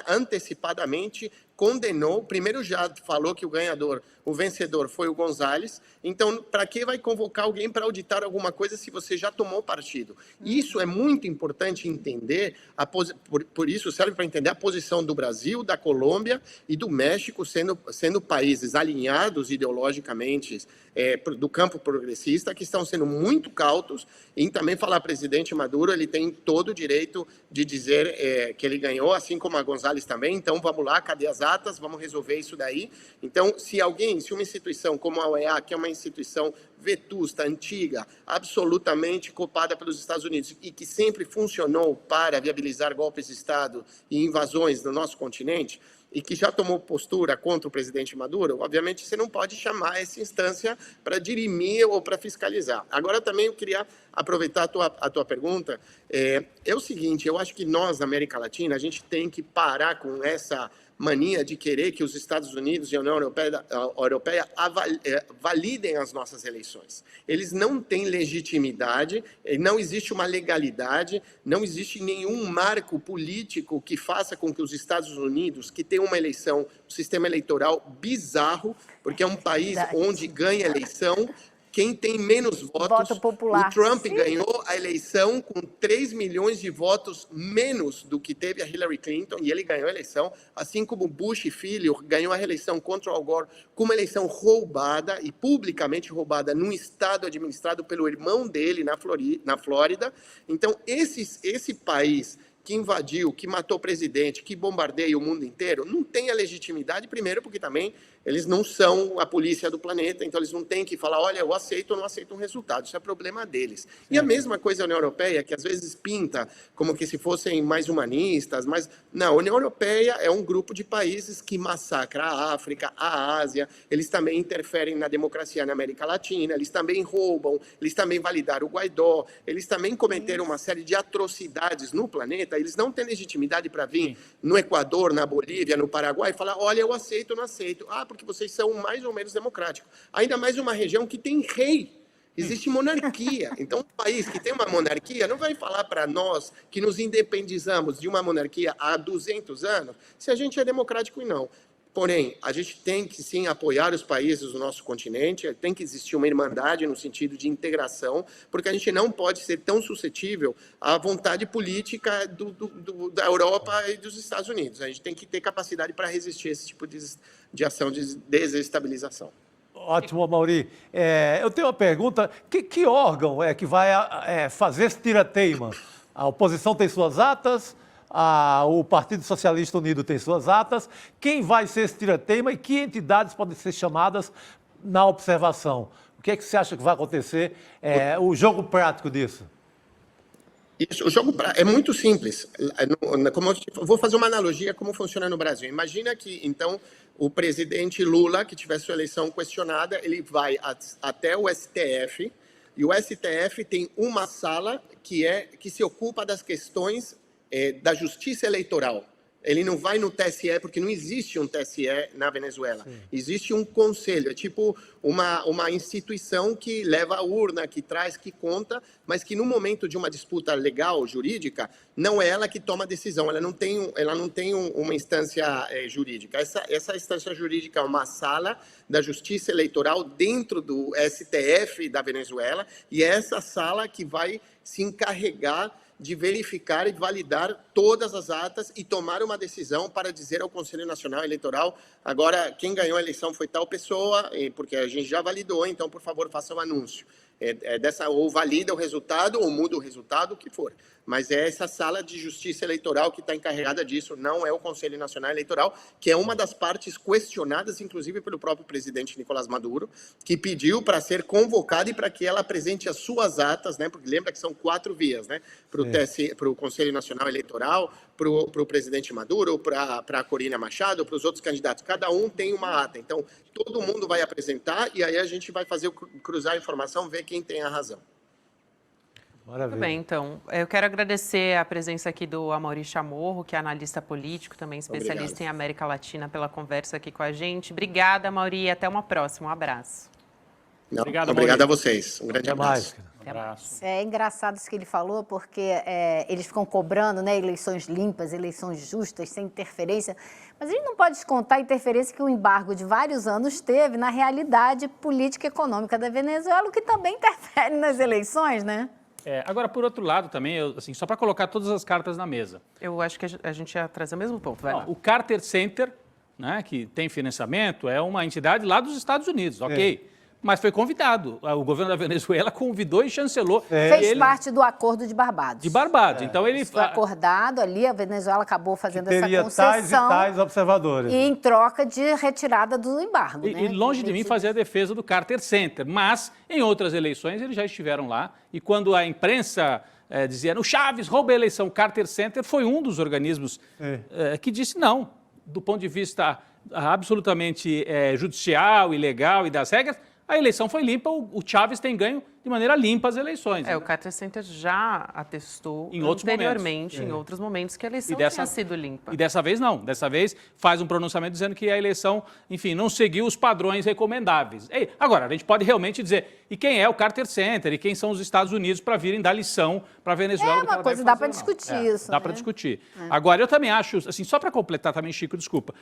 antecipadamente condenou, primeiro já falou que o vencedor foi o González, então para que vai convocar alguém para auditar alguma coisa se você já tomou partido? Isso é muito importante entender, por isso serve para entender a posição do Brasil, da Colômbia e do México, sendo países alinhados ideologicamente do campo progressista, que estão sendo muito cautos em também falar, presidente Maduro, ele tem todo o direito de dizer que ele ganhou, assim como a González também, então vamos lá, cadê as atas, vamos resolver isso daí. Então, se uma instituição como a OEA, que é uma instituição vetusta, antiga, absolutamente copada pelos Estados Unidos e que sempre funcionou para viabilizar golpes de Estado e invasões no nosso continente, e que já tomou postura contra o presidente Maduro, obviamente você não pode chamar essa instância para dirimir ou para fiscalizar. Agora também eu queria aproveitar a tua pergunta. É o seguinte, eu acho que nós, na América Latina, a gente tem que parar com essa mania de querer que os Estados Unidos e a União Europeia validem as nossas eleições. Eles não têm legitimidade, não existe uma legalidade, não existe nenhum marco político que faça com que os Estados Unidos, que tem uma eleição, um sistema eleitoral bizarro, porque é um país onde ganha eleição quem tem menos votos. Voto popular. O Trump ganhou a eleição com 3 milhões de votos menos do que teve a Hillary Clinton, e ele ganhou a eleição, assim como Bush filho ganhou a reeleição contra o Al Gore, com uma eleição roubada e publicamente roubada num estado administrado pelo irmão dele na Flórida. Então, esse país que invadiu, que matou o presidente, que bombardeia o mundo inteiro, não tem a legitimidade, primeiro porque também eles não são a polícia do planeta, então eles não têm que falar, olha, eu aceito ou não aceito um resultado, isso é problema deles. E a mesma coisa a União Europeia, que às vezes pinta como que se fossem mais humanistas, mas não, a União Europeia é um grupo de países que massacra a África, a Ásia, eles também interferem na democracia na América Latina, eles também roubam, eles também validaram o Guaidó, eles também cometeram uma série de atrocidades no planeta, eles não têm legitimidade para vir no Equador, na Bolívia, no Paraguai e falar, olha, eu aceito ou não aceito. Porque vocês são mais ou menos democráticos. Ainda mais uma região que tem rei. Existe monarquia. Então, um país que tem uma monarquia não vai falar para nós que nos independizamos de uma monarquia há 200 anos se a gente é democrático e não. Porém, a gente tem que, sim, apoiar os países do nosso continente, tem que existir uma irmandade no sentido de integração, porque a gente não pode ser tão suscetível à vontade política da Europa e dos Estados Unidos. A gente tem que ter capacidade para resistir a esse tipo de ação de desestabilização. Ótimo, Amaury. Eu tenho uma pergunta. Que órgão é que vai fazer esse tira-teima? A oposição tem suas atas, o Partido Socialista Unido tem suas atas. Quem vai ser esse tira-teima e que entidades podem ser chamadas na observação? O que é que você acha que vai acontecer? O jogo prático disso? Isso, o jogo é muito simples. Vou fazer uma analogia como funciona no Brasil. Imagina que, então, o presidente Lula, que tiver sua eleição questionada, ele vai até o STF, e o STF tem uma sala que se ocupa das questões da justiça eleitoral. Ele não vai no TSE, porque não existe um TSE na Venezuela. Sim. Existe um conselho, é tipo uma instituição que leva a urna, que traz, que conta, mas que no momento de uma disputa legal, jurídica, não é ela que toma a decisão, ela não tem uma instância jurídica. Essa instância jurídica é uma sala da justiça eleitoral dentro do STF da Venezuela, e é essa sala que vai se encarregar de verificar e validar todas as atas e tomar uma decisão para dizer ao Conselho Nacional Eleitoral, agora, quem ganhou a eleição foi tal pessoa, porque a gente já validou, então, por favor, faça o anúncio. Ou valida o resultado, ou muda o resultado, o que for. mas é essa sala de justiça eleitoral que está encarregada disso, não é o Conselho Nacional Eleitoral, que é uma das partes questionadas, inclusive pelo próprio presidente Nicolás Maduro, que pediu para ser convocada e para que ela apresente as suas atas, né? Porque lembra que são 4 vias, né? Para o Conselho Nacional Eleitoral, para o presidente Maduro, para a Corina Machado, para os outros candidatos. Cada um tem uma ata. Então, todo mundo vai apresentar e aí a gente vai fazer cruzar a informação, ver quem tem a razão. Maravilha. Muito bem, então. Eu quero agradecer a presença aqui do Amaury Chamorro, que é analista político, também especialista em América Latina, pela conversa aqui com a gente. Obrigada, Amaury, e até uma próxima. Um abraço. Obrigado a vocês. Um grande abraço. Abraço. É engraçado isso que ele falou, porque eles ficam cobrando, né, eleições limpas, eleições justas, sem interferência. Mas a gente não pode descontar a interferência que o embargo de vários anos teve na realidade política e econômica da Venezuela, o que também interfere nas eleições, né? Agora, por outro lado, também, assim, só para colocar todas as cartas na mesa. Eu acho que a gente ia trazer o mesmo ponto. Vai lá. O Carter Center, né, que tem financiamento, é uma entidade lá dos Estados Unidos, ok? Mas foi convidado. O governo da Venezuela convidou e chancelou. Fez parte do acordo de Barbados. De Barbados. Então ele foi acordado ali, a Venezuela acabou fazendo essa teria concessão. tais e tais observadores. E em troca de retirada do embargo. E longe de mim fazer a defesa do Carter Center. Mas, em outras eleições, eles já estiveram lá. E quando a imprensa dizia, o Chaves rouba a eleição, o Carter Center foi um dos organismos que disse não. Do ponto de vista absolutamente judicial e legal e das regras, a eleição foi limpa, o Chaves tem ganho de maneira limpa as eleições. O Carter Center já atestou em outros anteriormente, em outros momentos, que a eleição tinha sido limpa. E dessa vez não. Dessa vez faz um pronunciamento dizendo que a eleição, enfim, não seguiu os padrões recomendáveis. Agora, a gente pode realmente dizer, e quem é o Carter Center? E quem são os Estados Unidos para virem dar lição para a Venezuela? Uma coisa, dá para discutir isso. Dá para discutir. Agora, eu também acho, assim, só para completar também, Chico, desculpa,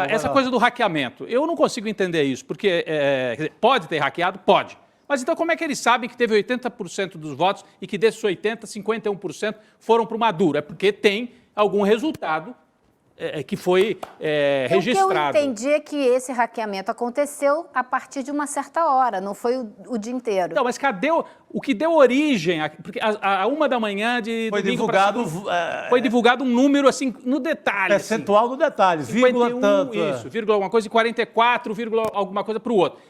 essa coisa do hackeamento, eu não consigo entender isso, porque pode ter hackeado? Pode. Mas então como é que eles sabem que teve 80% dos votos e que desses 80%, 51% foram para o Maduro? É porque tem algum resultado que foi registrado. O que eu entendi é que esse hackeamento aconteceu a partir de uma certa hora, não foi o dia inteiro. Não, mas cadê o que deu origem? Porque a 1h de foi domingo divulgado, foi divulgado um número assim no detalhe. Percentual no detalhe, vírgula tanto. Isso, vírgula alguma coisa, e 44, vírgula alguma coisa para o outro.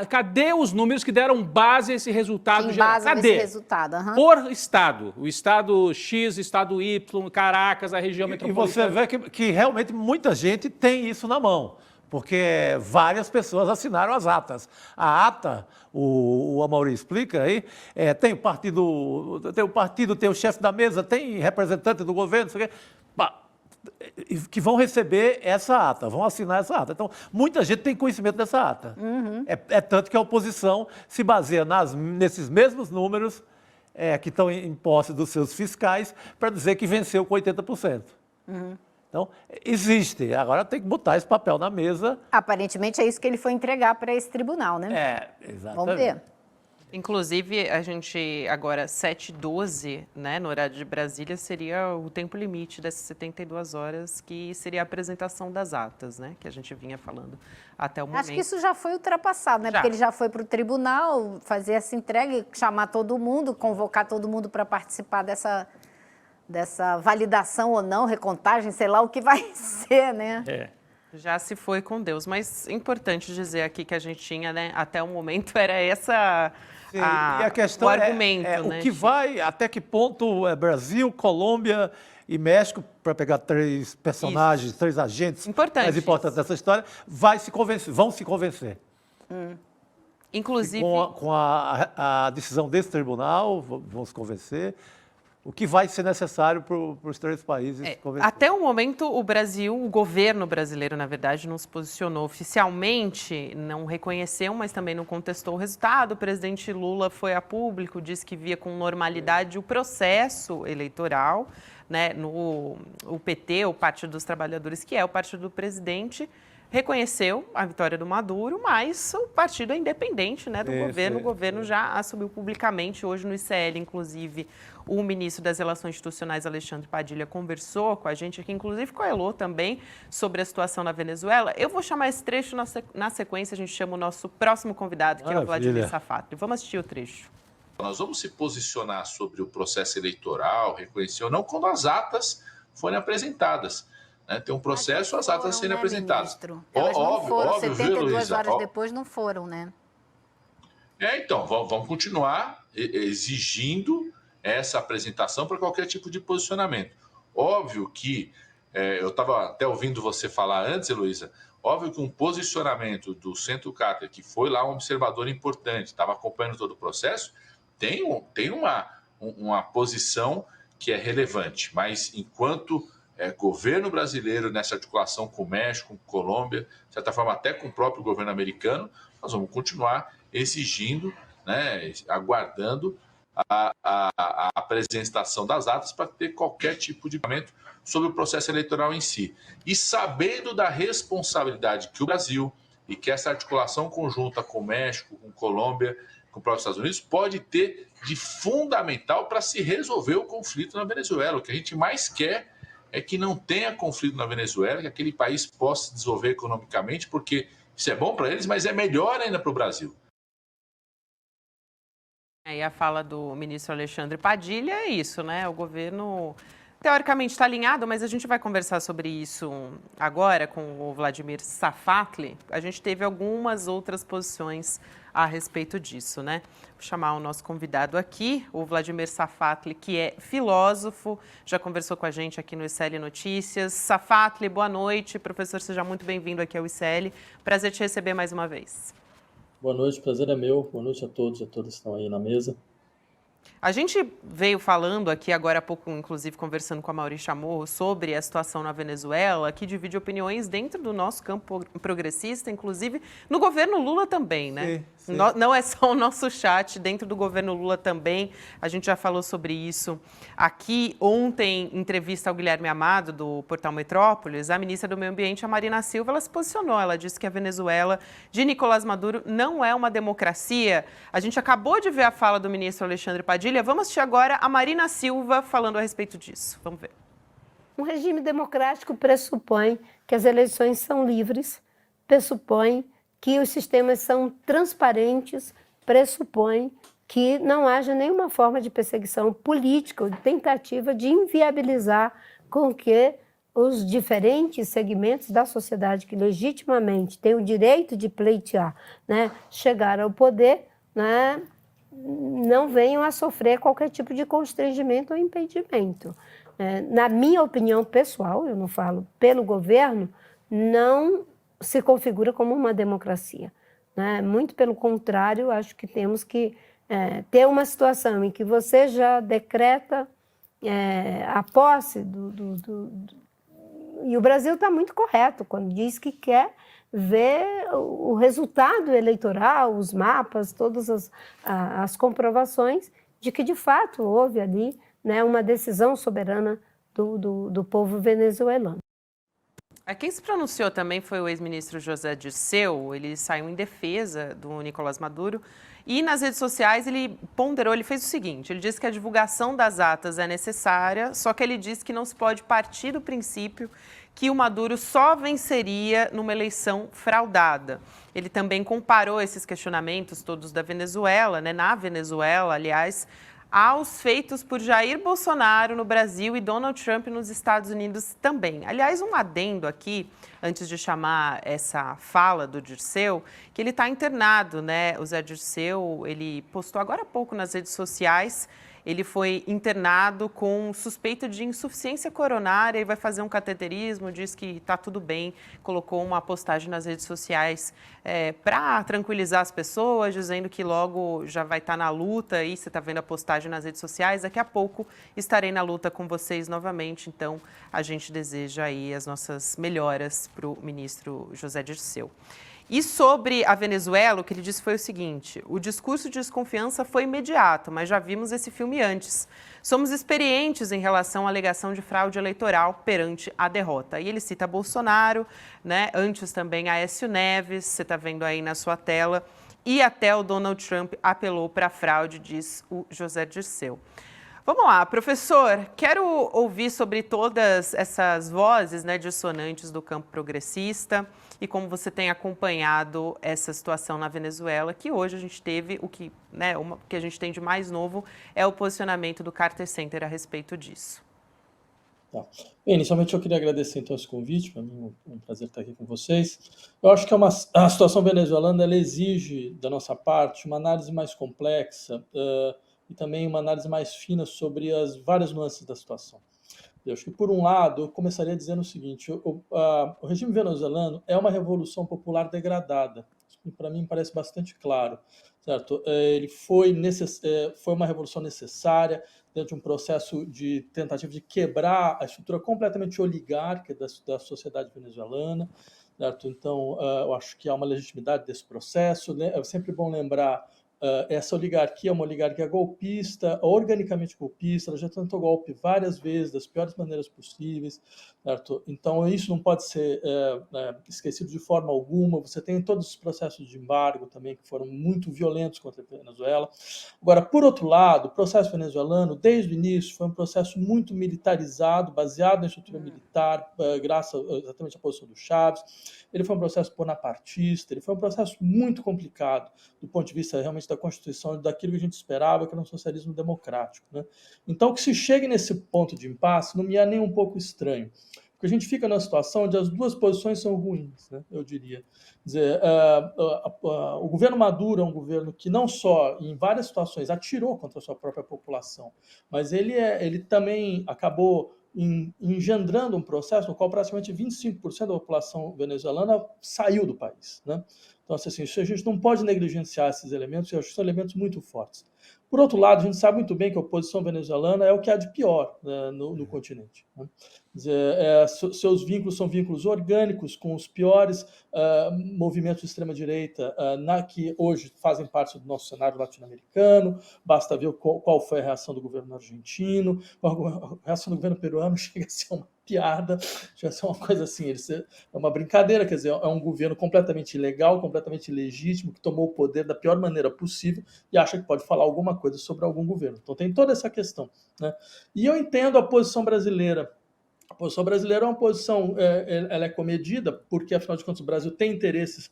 Cadê os números que deram base a esse resultado geral? Cadê? Esse resultado, Por estado. O estado X, estado Y, Caracas, a região metropolitana. E você vê que realmente muita gente tem isso na mão, porque várias pessoas assinaram as atas. A ata, o Amaury explica aí, tem o partido, tem o chefe da mesa, tem representante do governo, não sei o quê. Que vão receber essa ata, vão assinar essa ata. Então, muita gente tem conhecimento dessa ata. É tanto que a oposição se baseia nesses mesmos números que estão em posse dos seus fiscais para dizer que venceu com 80%. Então, existe. Agora tem que botar esse papel na mesa. Aparentemente é isso que ele foi entregar para esse tribunal, né? Exatamente. Vamos ver. Inclusive, a gente agora, 7h12, né, no horário de Brasília, seria o tempo limite dessas 72 horas, que seria a apresentação das atas, né, que a gente vinha falando até o momento. Acho que isso já foi ultrapassado, né? Porque ele já foi para o tribunal fazer essa entrega, chamar todo mundo, convocar todo mundo para participar dessa validação ou não, recontagem, sei lá o que vai ser, né? Já se foi com Deus, mas é importante dizer aqui que a gente tinha, né, até o momento era essa... E a questão o argumento, né, o que vai, até que ponto Brasil, Colômbia e México, para pegar 3 personagens, 3 agentes mais importantes dessa história, vão se convencer. Inclusive... Com a decisão desse tribunal, vão se convencer. O que vai ser necessário para os 3 países convencer. Até o momento, o governo brasileiro, na verdade, não se posicionou oficialmente, não reconheceu, mas também não contestou o resultado. O presidente Lula foi a público, disse que via com normalidade o processo eleitoral, né, o PT, o Partido dos Trabalhadores, que é o partido do presidente, reconheceu a vitória do Maduro, mas o partido é independente, né, do governo. O governo já assumiu publicamente, hoje no ICL, inclusive, o ministro das Relações Institucionais, Alexandre Padilha, conversou com a gente aqui, inclusive com a Elô também, sobre a situação na Venezuela. Eu vou chamar esse trecho, na sequência a gente chama o nosso próximo convidado, que é o Vladimir Safatli. Vamos assistir o trecho. Nós vamos se posicionar sobre o processo eleitoral, reconhecer ou não, quando as atas forem apresentadas. Né? Tem um processo, as atas serem apresentadas. Ministro? Elas não foram, óbvio, 72 Heloísa? horas depois não foram, né? Então, vamos continuar exigindo essa apresentação para qualquer tipo de posicionamento. Óbvio que, eu estava até ouvindo você falar antes, Heloísa, óbvio que um posicionamento do Centro Carter, que foi lá um observador importante, estava acompanhando todo o processo, tem uma posição que é relevante, mas enquanto governo brasileiro nessa articulação com o México, com a Colômbia, de certa forma até com o próprio governo americano, nós vamos continuar exigindo, né, aguardando a apresentação das atas para ter qualquer tipo de julgamento sobre o processo eleitoral em si. E sabendo da responsabilidade que o Brasil e que essa articulação conjunta com o México, com a Colômbia, com o próprio Estados Unidos, pode ter de fundamental para se resolver o conflito na Venezuela. O que a gente mais quer é que não tenha conflito na Venezuela, que aquele país possa se desenvolver economicamente, porque isso é bom para eles, mas é melhor ainda para o Brasil. E a fala do ministro Alexandre Padilha é isso, né? O governo, teoricamente, está alinhado, mas a gente vai conversar sobre isso agora com o Vladimir Safatli. A gente teve algumas outras posições a respeito disso, né? Vou chamar o nosso convidado aqui, o Vladimir Safatli, que é filósofo, já conversou com a gente aqui no ICL Notícias. Safatli, boa noite. Professor, seja muito bem-vindo aqui ao ICL. Prazer te receber mais uma vez. Boa noite, prazer é meu. Boa noite a todos e a todas que estão aí na mesa. A gente veio falando aqui agora há pouco, inclusive conversando com a Maurício Chamorro, sobre a situação na Venezuela, que divide opiniões dentro do nosso campo progressista, inclusive no governo Lula também, né? Sim. Não é só o nosso chat, dentro do governo Lula também, a gente já falou sobre isso. Aqui, ontem, em entrevista ao Guilherme Amado, do portal Metrópolis, a ministra do Meio Ambiente, a Marina Silva, ela se posicionou, ela disse que a Venezuela de Nicolás Maduro não é uma democracia. A gente acabou de ver a fala do ministro Alexandre Padilha. Vamos assistir agora a Marina Silva falando a respeito disso. Vamos ver. Um regime democrático pressupõe que as eleições são livres, pressupõe que os sistemas são transparentes, pressupõe que não haja nenhuma forma de perseguição política ou de tentativa de inviabilizar com que os diferentes segmentos da sociedade que legitimamente têm o direito de pleitear, né, chegar ao poder, né, não venham a sofrer qualquer tipo de constrangimento ou impedimento. Na minha opinião pessoal, eu não falo pelo governo, não se configura como uma democracia, né? Muito pelo contrário, acho que temos que ter uma situação em que você já decreta a posse e o Brasil está muito correto quando diz que quer ver o resultado eleitoral, os mapas, todas as comprovações de que, de fato, houve ali, né, uma decisão soberana do povo venezuelano. Quem se pronunciou também foi o ex-ministro José Dirceu. Ele saiu em defesa do Nicolás Maduro e nas redes sociais ele ponderou, ele fez o seguinte, ele disse que a divulgação das atas é necessária, só que ele disse que não se pode partir do princípio que o Maduro só venceria numa eleição fraudada. Ele também comparou esses questionamentos todos da Venezuela, né, na Venezuela, aliás, aos feitos por Jair Bolsonaro no Brasil e Donald Trump nos Estados Unidos também. Aliás, um adendo aqui, antes de chamar essa fala do Dirceu, que ele está internado, né? O Zé Dirceu, ele postou agora há pouco nas redes sociais, ele foi internado com suspeita de insuficiência coronária e vai fazer um cateterismo, diz que está tudo bem, colocou uma postagem nas redes sociais para tranquilizar as pessoas, dizendo que logo já vai estar na luta, e você está vendo a postagem nas redes sociais, daqui a pouco estarei na luta com vocês novamente, então a gente deseja aí as nossas melhoras para o ministro José Dirceu. E sobre a Venezuela, o que ele disse foi o seguinte, o discurso de desconfiança foi imediato, mas já vimos esse filme antes. Somos experientes em relação à alegação de fraude eleitoral perante a derrota. E ele cita Bolsonaro, né? Antes também Aécio Neves, você está vendo aí na sua tela, e até o Donald Trump apelou para a fraude, diz o José Dirceu. Vamos lá, professor, quero ouvir sobre todas essas vozes, né, dissonantes do campo progressista e como você tem acompanhado essa situação na Venezuela, que hoje a gente teve o que, né, o que a gente tem de mais novo é o posicionamento do Carter Center a respeito disso. Tá. Bem, inicialmente eu queria agradecer então esse convite, para mim é um prazer estar aqui com vocês. Eu acho que a situação venezuelana ela exige da nossa parte uma análise mais complexa e também uma análise mais fina sobre as várias nuances da situação. Eu acho que, por um lado, eu começaria dizendo o seguinte, o regime venezuelano é uma revolução popular degradada, isso para mim parece bastante claro, certo? Ele foi uma revolução necessária dentro de um processo de tentativa de quebrar a estrutura completamente oligárquica da sociedade venezuelana, certo? Então, eu acho que há uma legitimidade desse processo, né? É sempre bom lembrar essa oligarquia é uma oligarquia golpista, organicamente golpista, ela já tentou golpe várias vezes, das piores maneiras possíveis, certo? Então isso não pode ser esquecido de forma alguma. Você tem todos os processos de embargo também que foram muito violentos contra a Venezuela. Agora, por outro lado, o processo venezuelano, desde o início, foi um processo muito militarizado, baseado na estrutura militar, graças exatamente à posição do Chávez. Ele foi um processo bonapartista, ele foi um processo muito complicado do ponto de vista realmente da Constituição e daquilo que a gente esperava, que era um socialismo democrático, né? Então, que se chegue nesse ponto de impasse não me é nem um pouco estranho, porque a gente fica numa situação onde as duas posições são ruins, né, eu diria. Quer dizer, o governo Maduro é um governo que não só, em várias situações, atirou contra a sua própria população, mas ele também acabou engendrando um processo no qual praticamente 25% da população venezuelana saiu do país, né? Então, assim, a gente não pode negligenciar esses elementos, eu acho que são elementos muito fortes. Por outro lado, a gente sabe muito bem que a oposição venezuelana é o que há de pior, né, no continente, né? Quer dizer, seus vínculos são vínculos orgânicos com os piores movimentos de extrema-direita que hoje fazem parte do nosso cenário latino-americano. Basta ver qual foi a reação do governo argentino, a reação do governo peruano chega a ser uma piada, chega a ser uma coisa assim, é uma brincadeira, quer dizer, é um governo completamente ilegal, completamente ilegítimo, que tomou o poder da pior maneira possível e acha que pode falar alguma coisa sobre algum governo. Então tem toda essa questão, né? E eu entendo a posição brasileira. A posição brasileira é uma posição, ela é comedida, porque, afinal de contas, o Brasil tem interesses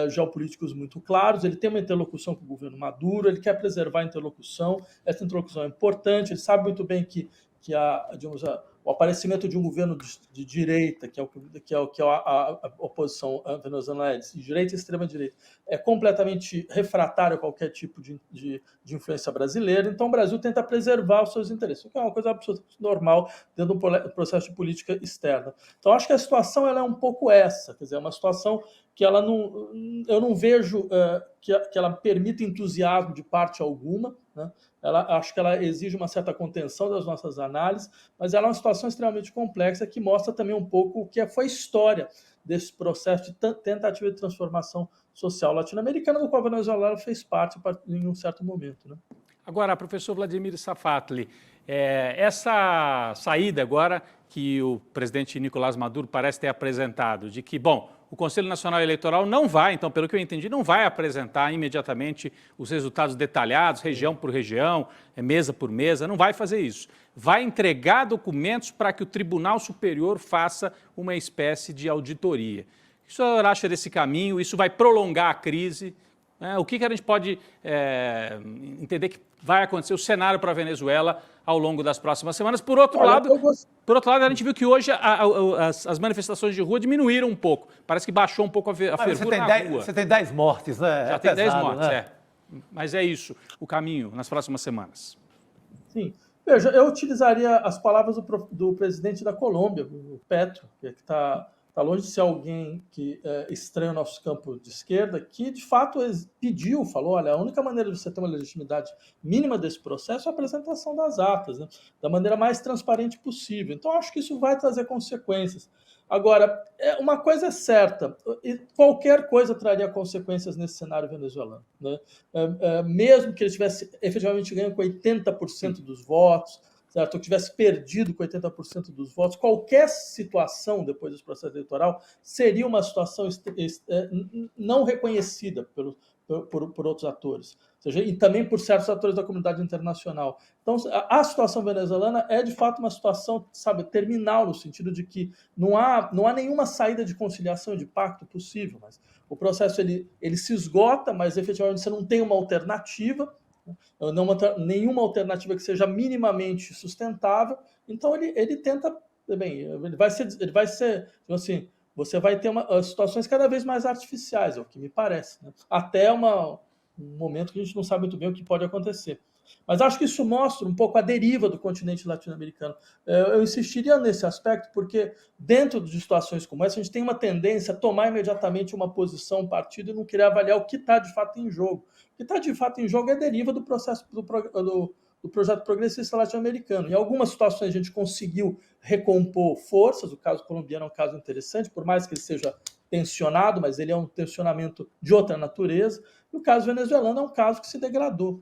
geopolíticos muito claros, ele tem uma interlocução com o governo Maduro, ele quer preservar a interlocução, essa interlocução é importante, ele sabe muito bem que o aparecimento de um governo de direita, que é a oposição venezuelana, de direita e extrema-direita, é completamente refratário a qualquer tipo de influência brasileira. Então, o Brasil tenta preservar os seus interesses, o que é uma coisa absolutamente normal dentro de um processo de política externa. Então, acho que a situação ela é um pouco essa, quer dizer, é uma situação que eu não vejo que ela permita entusiasmo de parte alguma, né? Acho que ela exige uma certa contenção das nossas análises, mas ela é uma situação extremamente complexa que mostra também um pouco o que foi a história desse processo de tentativa de transformação social latino-americana, do qual a Venezuela fez parte em um certo momento, né? Agora, professor Vladimir Safatli, essa saída agora que o presidente Nicolás Maduro parece ter apresentado, de que, bom, o Conselho Nacional Eleitoral não vai, então, pelo que eu entendi, não vai apresentar imediatamente os resultados detalhados, região por região, mesa por mesa, não vai fazer isso. Vai entregar documentos para que o Tribunal Superior faça uma espécie de auditoria. O que o senhor acha desse caminho? Isso vai prolongar a crise? O que a gente pode entender que vai acontecer, o cenário para a Venezuela ao longo das próximas semanas? Por outro lado, a gente viu que hoje as manifestações de rua diminuíram um pouco. Parece que baixou um pouco a fervura na rua. Você tem 10 mortes, né? Já tem 10 mortes, né? Mas é isso, o caminho nas próximas semanas. Sim. Veja, eu utilizaria as palavras do presidente da Colômbia, o Petro, que está longe de ser alguém que estranha o nosso campo de esquerda, que de fato falou, olha, a única maneira de você ter uma legitimidade mínima desse processo é a apresentação das atas, né, da maneira mais transparente possível. Então, acho que isso vai trazer consequências. Agora, uma coisa é certa, qualquer coisa traria consequências nesse cenário venezuelano, né? Mesmo que ele tivesse efetivamente ganho com 80% dos votos, certo? Ou tivesse perdido com 80% dos votos, qualquer situação depois desse processo eleitoral seria uma situação não reconhecida por outros atores, ou seja, e também por certos atores da comunidade internacional. Então, a situação venezuelana é, de fato, uma situação, sabe, terminal, no sentido de que não há nenhuma saída de conciliação, de pacto possível, mas o processo ele se esgota, mas efetivamente você não tem uma alternativa, nenhuma alternativa que seja minimamente sustentável, então ele tenta, bem, ele vai ser assim, você vai ter situações cada vez mais artificiais, é o que me parece, né? Até um momento que a gente não sabe muito bem o que pode acontecer. Mas acho que isso mostra um pouco a deriva do continente latino-americano. Eu insistiria nesse aspecto, porque dentro de situações como essa, a gente tem uma tendência a tomar imediatamente uma posição, um partido, e não querer avaliar o que está de fato em jogo. O que está de fato em jogo é a deriva do processo do projeto progressista latino-americano. Em algumas situações a gente conseguiu recompor forças, o caso colombiano é um caso interessante, por mais que ele seja tensionado, mas ele é um tensionamento de outra natureza, e o caso venezuelano é um caso que se degradou.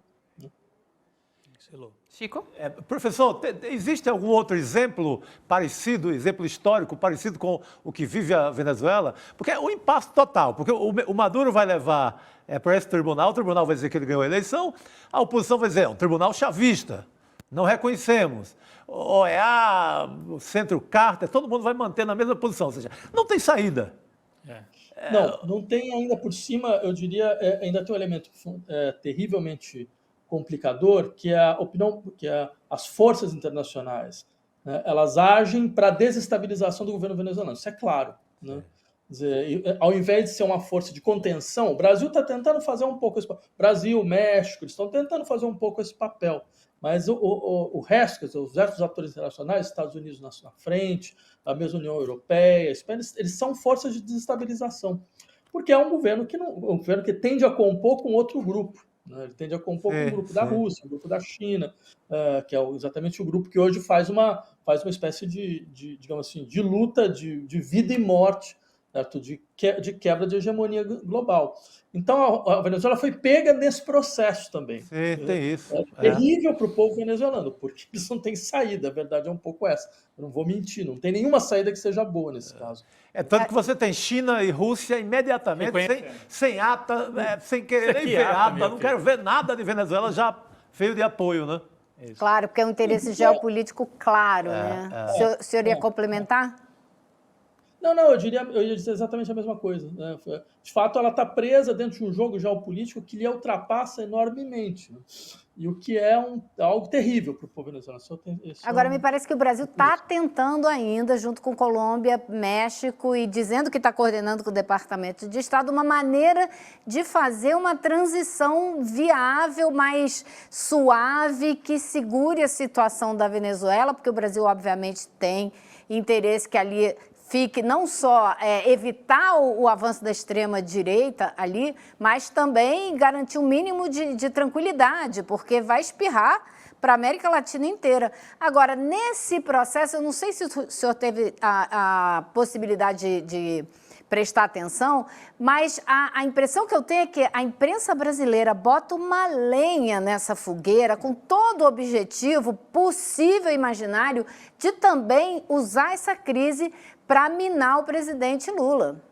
Chico? Professor, existe algum outro exemplo parecido, exemplo histórico parecido com o que vive a Venezuela? Porque o impasse total, porque o Maduro vai levar para esse tribunal, o tribunal vai dizer que ele ganhou a eleição, a oposição vai dizer, é um tribunal chavista, não reconhecemos. OEA, o Centro Carter, todo mundo vai manter na mesma posição, ou seja, não tem saída. Não tem ainda por cima, eu diria, ainda tem um elemento terrivelmente complicador, que é a opinião, as forças internacionais, né, elas agem para a desestabilização do governo venezuelano, isso é claro, né? Quer dizer, ao invés de ser uma força de contenção, o Brasil está tentando fazer um pouco esse papel. Brasil, México, eles estão tentando fazer um pouco esse papel, mas o resto, quer dizer, os restos atores internacionais, Estados Unidos na frente, a mesma União Europeia, a Espanha, eles são forças de desestabilização, porque é um governo que tende a compor com outro grupo. Ele tende a compor com o grupo da Rússia, o grupo da China, que é exatamente o grupo que hoje faz uma espécie digamos assim, de luta de vida e morte, certo? De quebra de hegemonia global. Então, a Venezuela foi pega nesse processo também. Tem isso. É terrível para o povo venezuelano, porque eles não têm saída, a verdade é um pouco essa. Eu não vou mentir, não tem nenhuma saída que seja boa nesse caso. Tanto que você tem China e Rússia imediatamente, sem ata, sem querer nem ver ata, não quero ver nada de Venezuela, já veio de apoio, né? Claro, porque é um interesse geopolítico claro, né? O senhor ia complementar? Não, eu ia dizer exatamente a mesma coisa, né? De fato, ela está presa dentro de um jogo geopolítico que lhe ultrapassa enormemente, né? E o que é algo terrível para o povo venezuelano. Agora, me parece que o Brasil está tentando ainda, junto com Colômbia, México, e dizendo que está coordenando com o Departamento de Estado, uma maneira de fazer uma transição viável, mais suave, que segure a situação da Venezuela, porque o Brasil, obviamente, tem interesse que ali fique não só evitar o avanço da extrema-direita ali, mas também garantir um mínimo de tranquilidade, porque vai espirrar para a América Latina inteira. Agora, nesse processo, eu não sei se o senhor teve a possibilidade de prestar atenção, mas a impressão que eu tenho é que a imprensa brasileira bota uma lenha nessa fogueira com todo o objetivo possível e imaginário de também usar essa crise para minar o presidente Lula.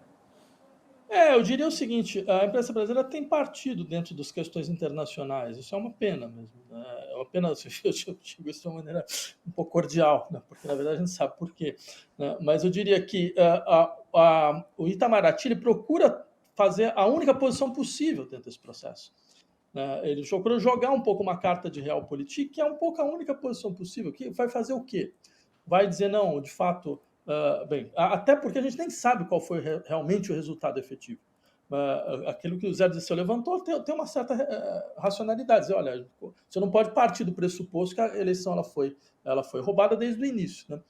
Eu diria o seguinte, a imprensa brasileira tem partido dentro das questões internacionais, isso é uma pena mesmo, né? É uma pena, eu digo isso de uma maneira um pouco cordial, né? Porque na verdade a gente sabe por quê, né? Mas eu diria que o Itamaraty ele procura fazer a única posição possível dentro desse processo, né? Ele procura jogar um pouco uma carta de realpolitik, que é um pouco a única posição possível, que vai fazer o quê? Vai dizer, não, de fato... até porque a gente nem sabe qual foi realmente o resultado efetivo. Aquilo que o Zé Dirceu levantou tem uma certa racionalidade. Dizer, olha, você não pode partir do pressuposto que a eleição ela foi roubada desde o início, né?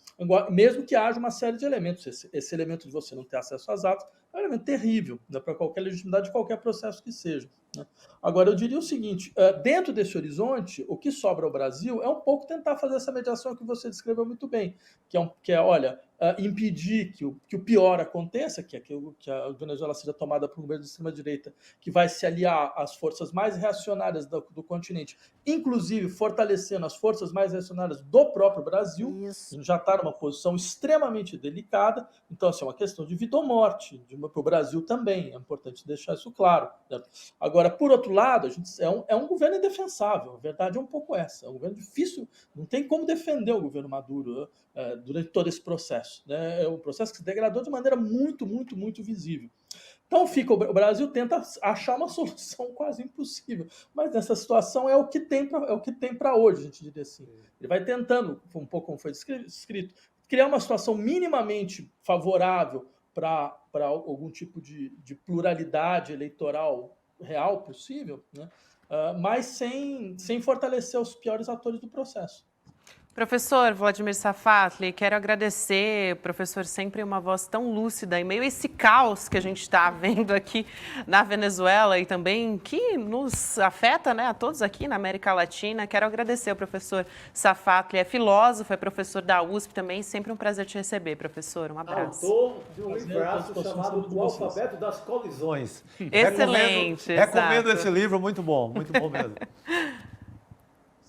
Mesmo que haja uma série de elementos. Esse elemento de você não ter acesso às atas é um elemento terrível, né, para qualquer legitimidade de qualquer processo que seja, né? Agora, eu diria o seguinte, dentro desse horizonte, o que sobra ao Brasil é um pouco tentar fazer essa mediação que você descreveu muito bem, que é olha, impedir que o pior aconteça, que a Venezuela seja tomada por um governo de extrema-direita, que vai se aliar às forças mais reacionárias do continente, inclusive fortalecendo as forças mais reacionárias do próprio Brasil. Isso. A gente já está numa posição extremamente delicada, então assim, é uma questão de vida ou morte, para o Brasil também, é importante deixar isso claro. Né? Agora, por outro lado, a gente é um governo indefensável, a verdade é um pouco essa, é um governo difícil, não tem como defender o governo Maduro durante todo esse processo. Né? É um processo que se degradou de maneira muito, muito, muito visível. Então o Brasil tenta achar uma solução quase impossível, mas nessa situação é o que tem para hoje, a gente diria assim. Ele vai tentando, um pouco como foi descrito, criar uma situação minimamente favorável para algum tipo de pluralidade eleitoral real possível, né? Mas sem fortalecer os piores atores do processo. Professor Vladimir Safatli, quero agradecer, professor, sempre uma voz tão lúcida em meio a esse caos que a gente está vendo aqui na Venezuela e também que nos afeta, né, a todos aqui na América Latina. Quero agradecer ao professor Safatli, é filósofo, é professor da USP também, sempre um prazer te receber, professor, um abraço. Autor de um livro chamado O Alfabeto das Colisões. Excelente, recomendo esse livro, muito bom mesmo.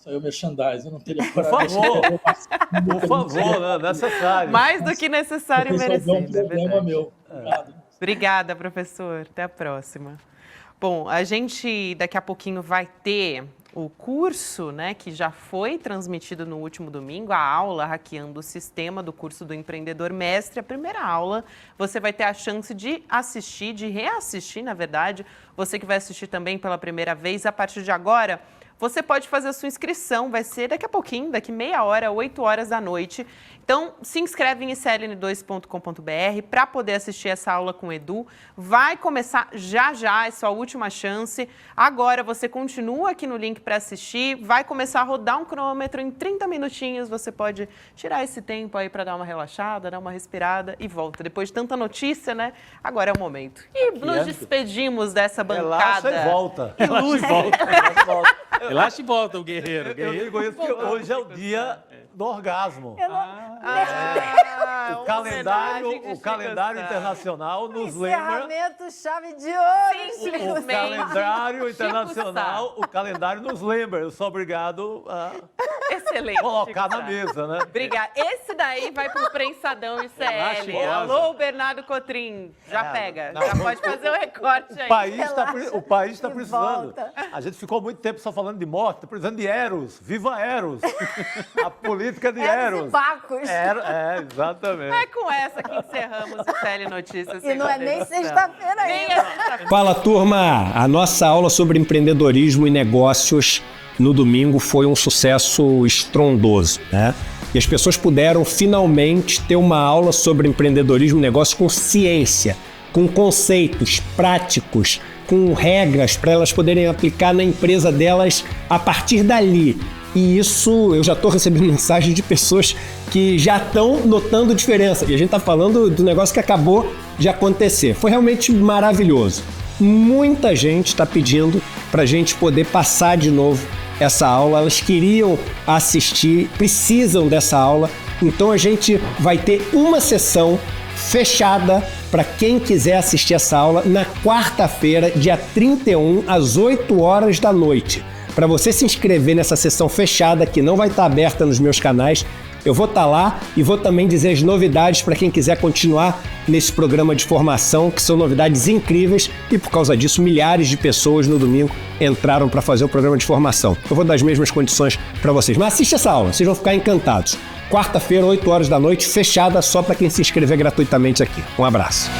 Saiu merchandising, eu não teria coragem. Por favor, é necessário. Mais do que necessário e merecido. É um problema meu. Obrigada, professor. Até a próxima. Bom, a gente daqui a pouquinho vai ter o curso, né, que já foi transmitido no último domingo, a aula Hackeando o Sistema do curso do Empreendedor Mestre. A primeira aula, você vai ter a chance de assistir, de reassistir, na verdade. Você que vai assistir também pela primeira vez, a partir de agora, você pode fazer a sua inscrição, vai ser daqui a pouquinho, daqui meia hora, 8 horas da noite. Então, se inscreve em icln2.com.br para poder assistir essa aula com o Edu. Vai começar já, é sua última chance. Agora, você continua aqui no link para assistir. Vai começar a rodar um cronômetro em 30 minutinhos. Você pode tirar esse tempo aí para dar uma relaxada, dar uma respirada e volta. Depois de tanta notícia, né? Agora é o momento. E nos despedimos dessa bancada. Relaxa e volta. Relaxa e volta o guerreiro. Eu digo isso porque hoje é o dia do orgasmo. O calendário internacional nos lembra. Encerramento chave de ouro. O calendário internacional, o calendário nos lembra. Eu sou obrigado a colocar na mesa, né? Obrigada. Esse daí vai pro Prensadão ICL. Alô, Bernardo Cotrim. Já pega. Já pode fazer o recorte aí. O país está precisando. A gente ficou muito tempo só falando de morte, está precisando de Eros. Viva Eros. A política de Eros. E Bacos. Exatamente. É com essa que encerramos o Telenotícias. E não é nem sexta-feira ainda. Fala, turma! A nossa aula sobre empreendedorismo e negócios no domingo foi um sucesso estrondoso, né? E as pessoas puderam finalmente ter uma aula sobre empreendedorismo e negócio com ciência, com conceitos práticos, com regras para elas poderem aplicar na empresa delas a partir dali. E isso, eu já estou recebendo mensagem de pessoas que já estão notando diferença. E a gente está falando do negócio que acabou de acontecer. Foi realmente maravilhoso. Muita gente está pedindo para a gente poder passar de novo essa aula. Elas queriam assistir, precisam dessa aula. Então a gente vai ter uma sessão fechada para quem quiser assistir essa aula na quarta-feira, dia 31, às 8 horas da noite. Para você se inscrever nessa sessão fechada, que não vai estar aberta nos meus canais, eu vou estar lá e vou também dizer as novidades para quem quiser continuar nesse programa de formação, que são novidades incríveis e por causa disso milhares de pessoas no domingo entraram para fazer o programa de formação. Eu vou dar as mesmas condições para vocês, mas assiste essa aula, vocês vão ficar encantados. Quarta-feira, 8 horas da noite, fechada só para quem se inscrever gratuitamente aqui. Um abraço.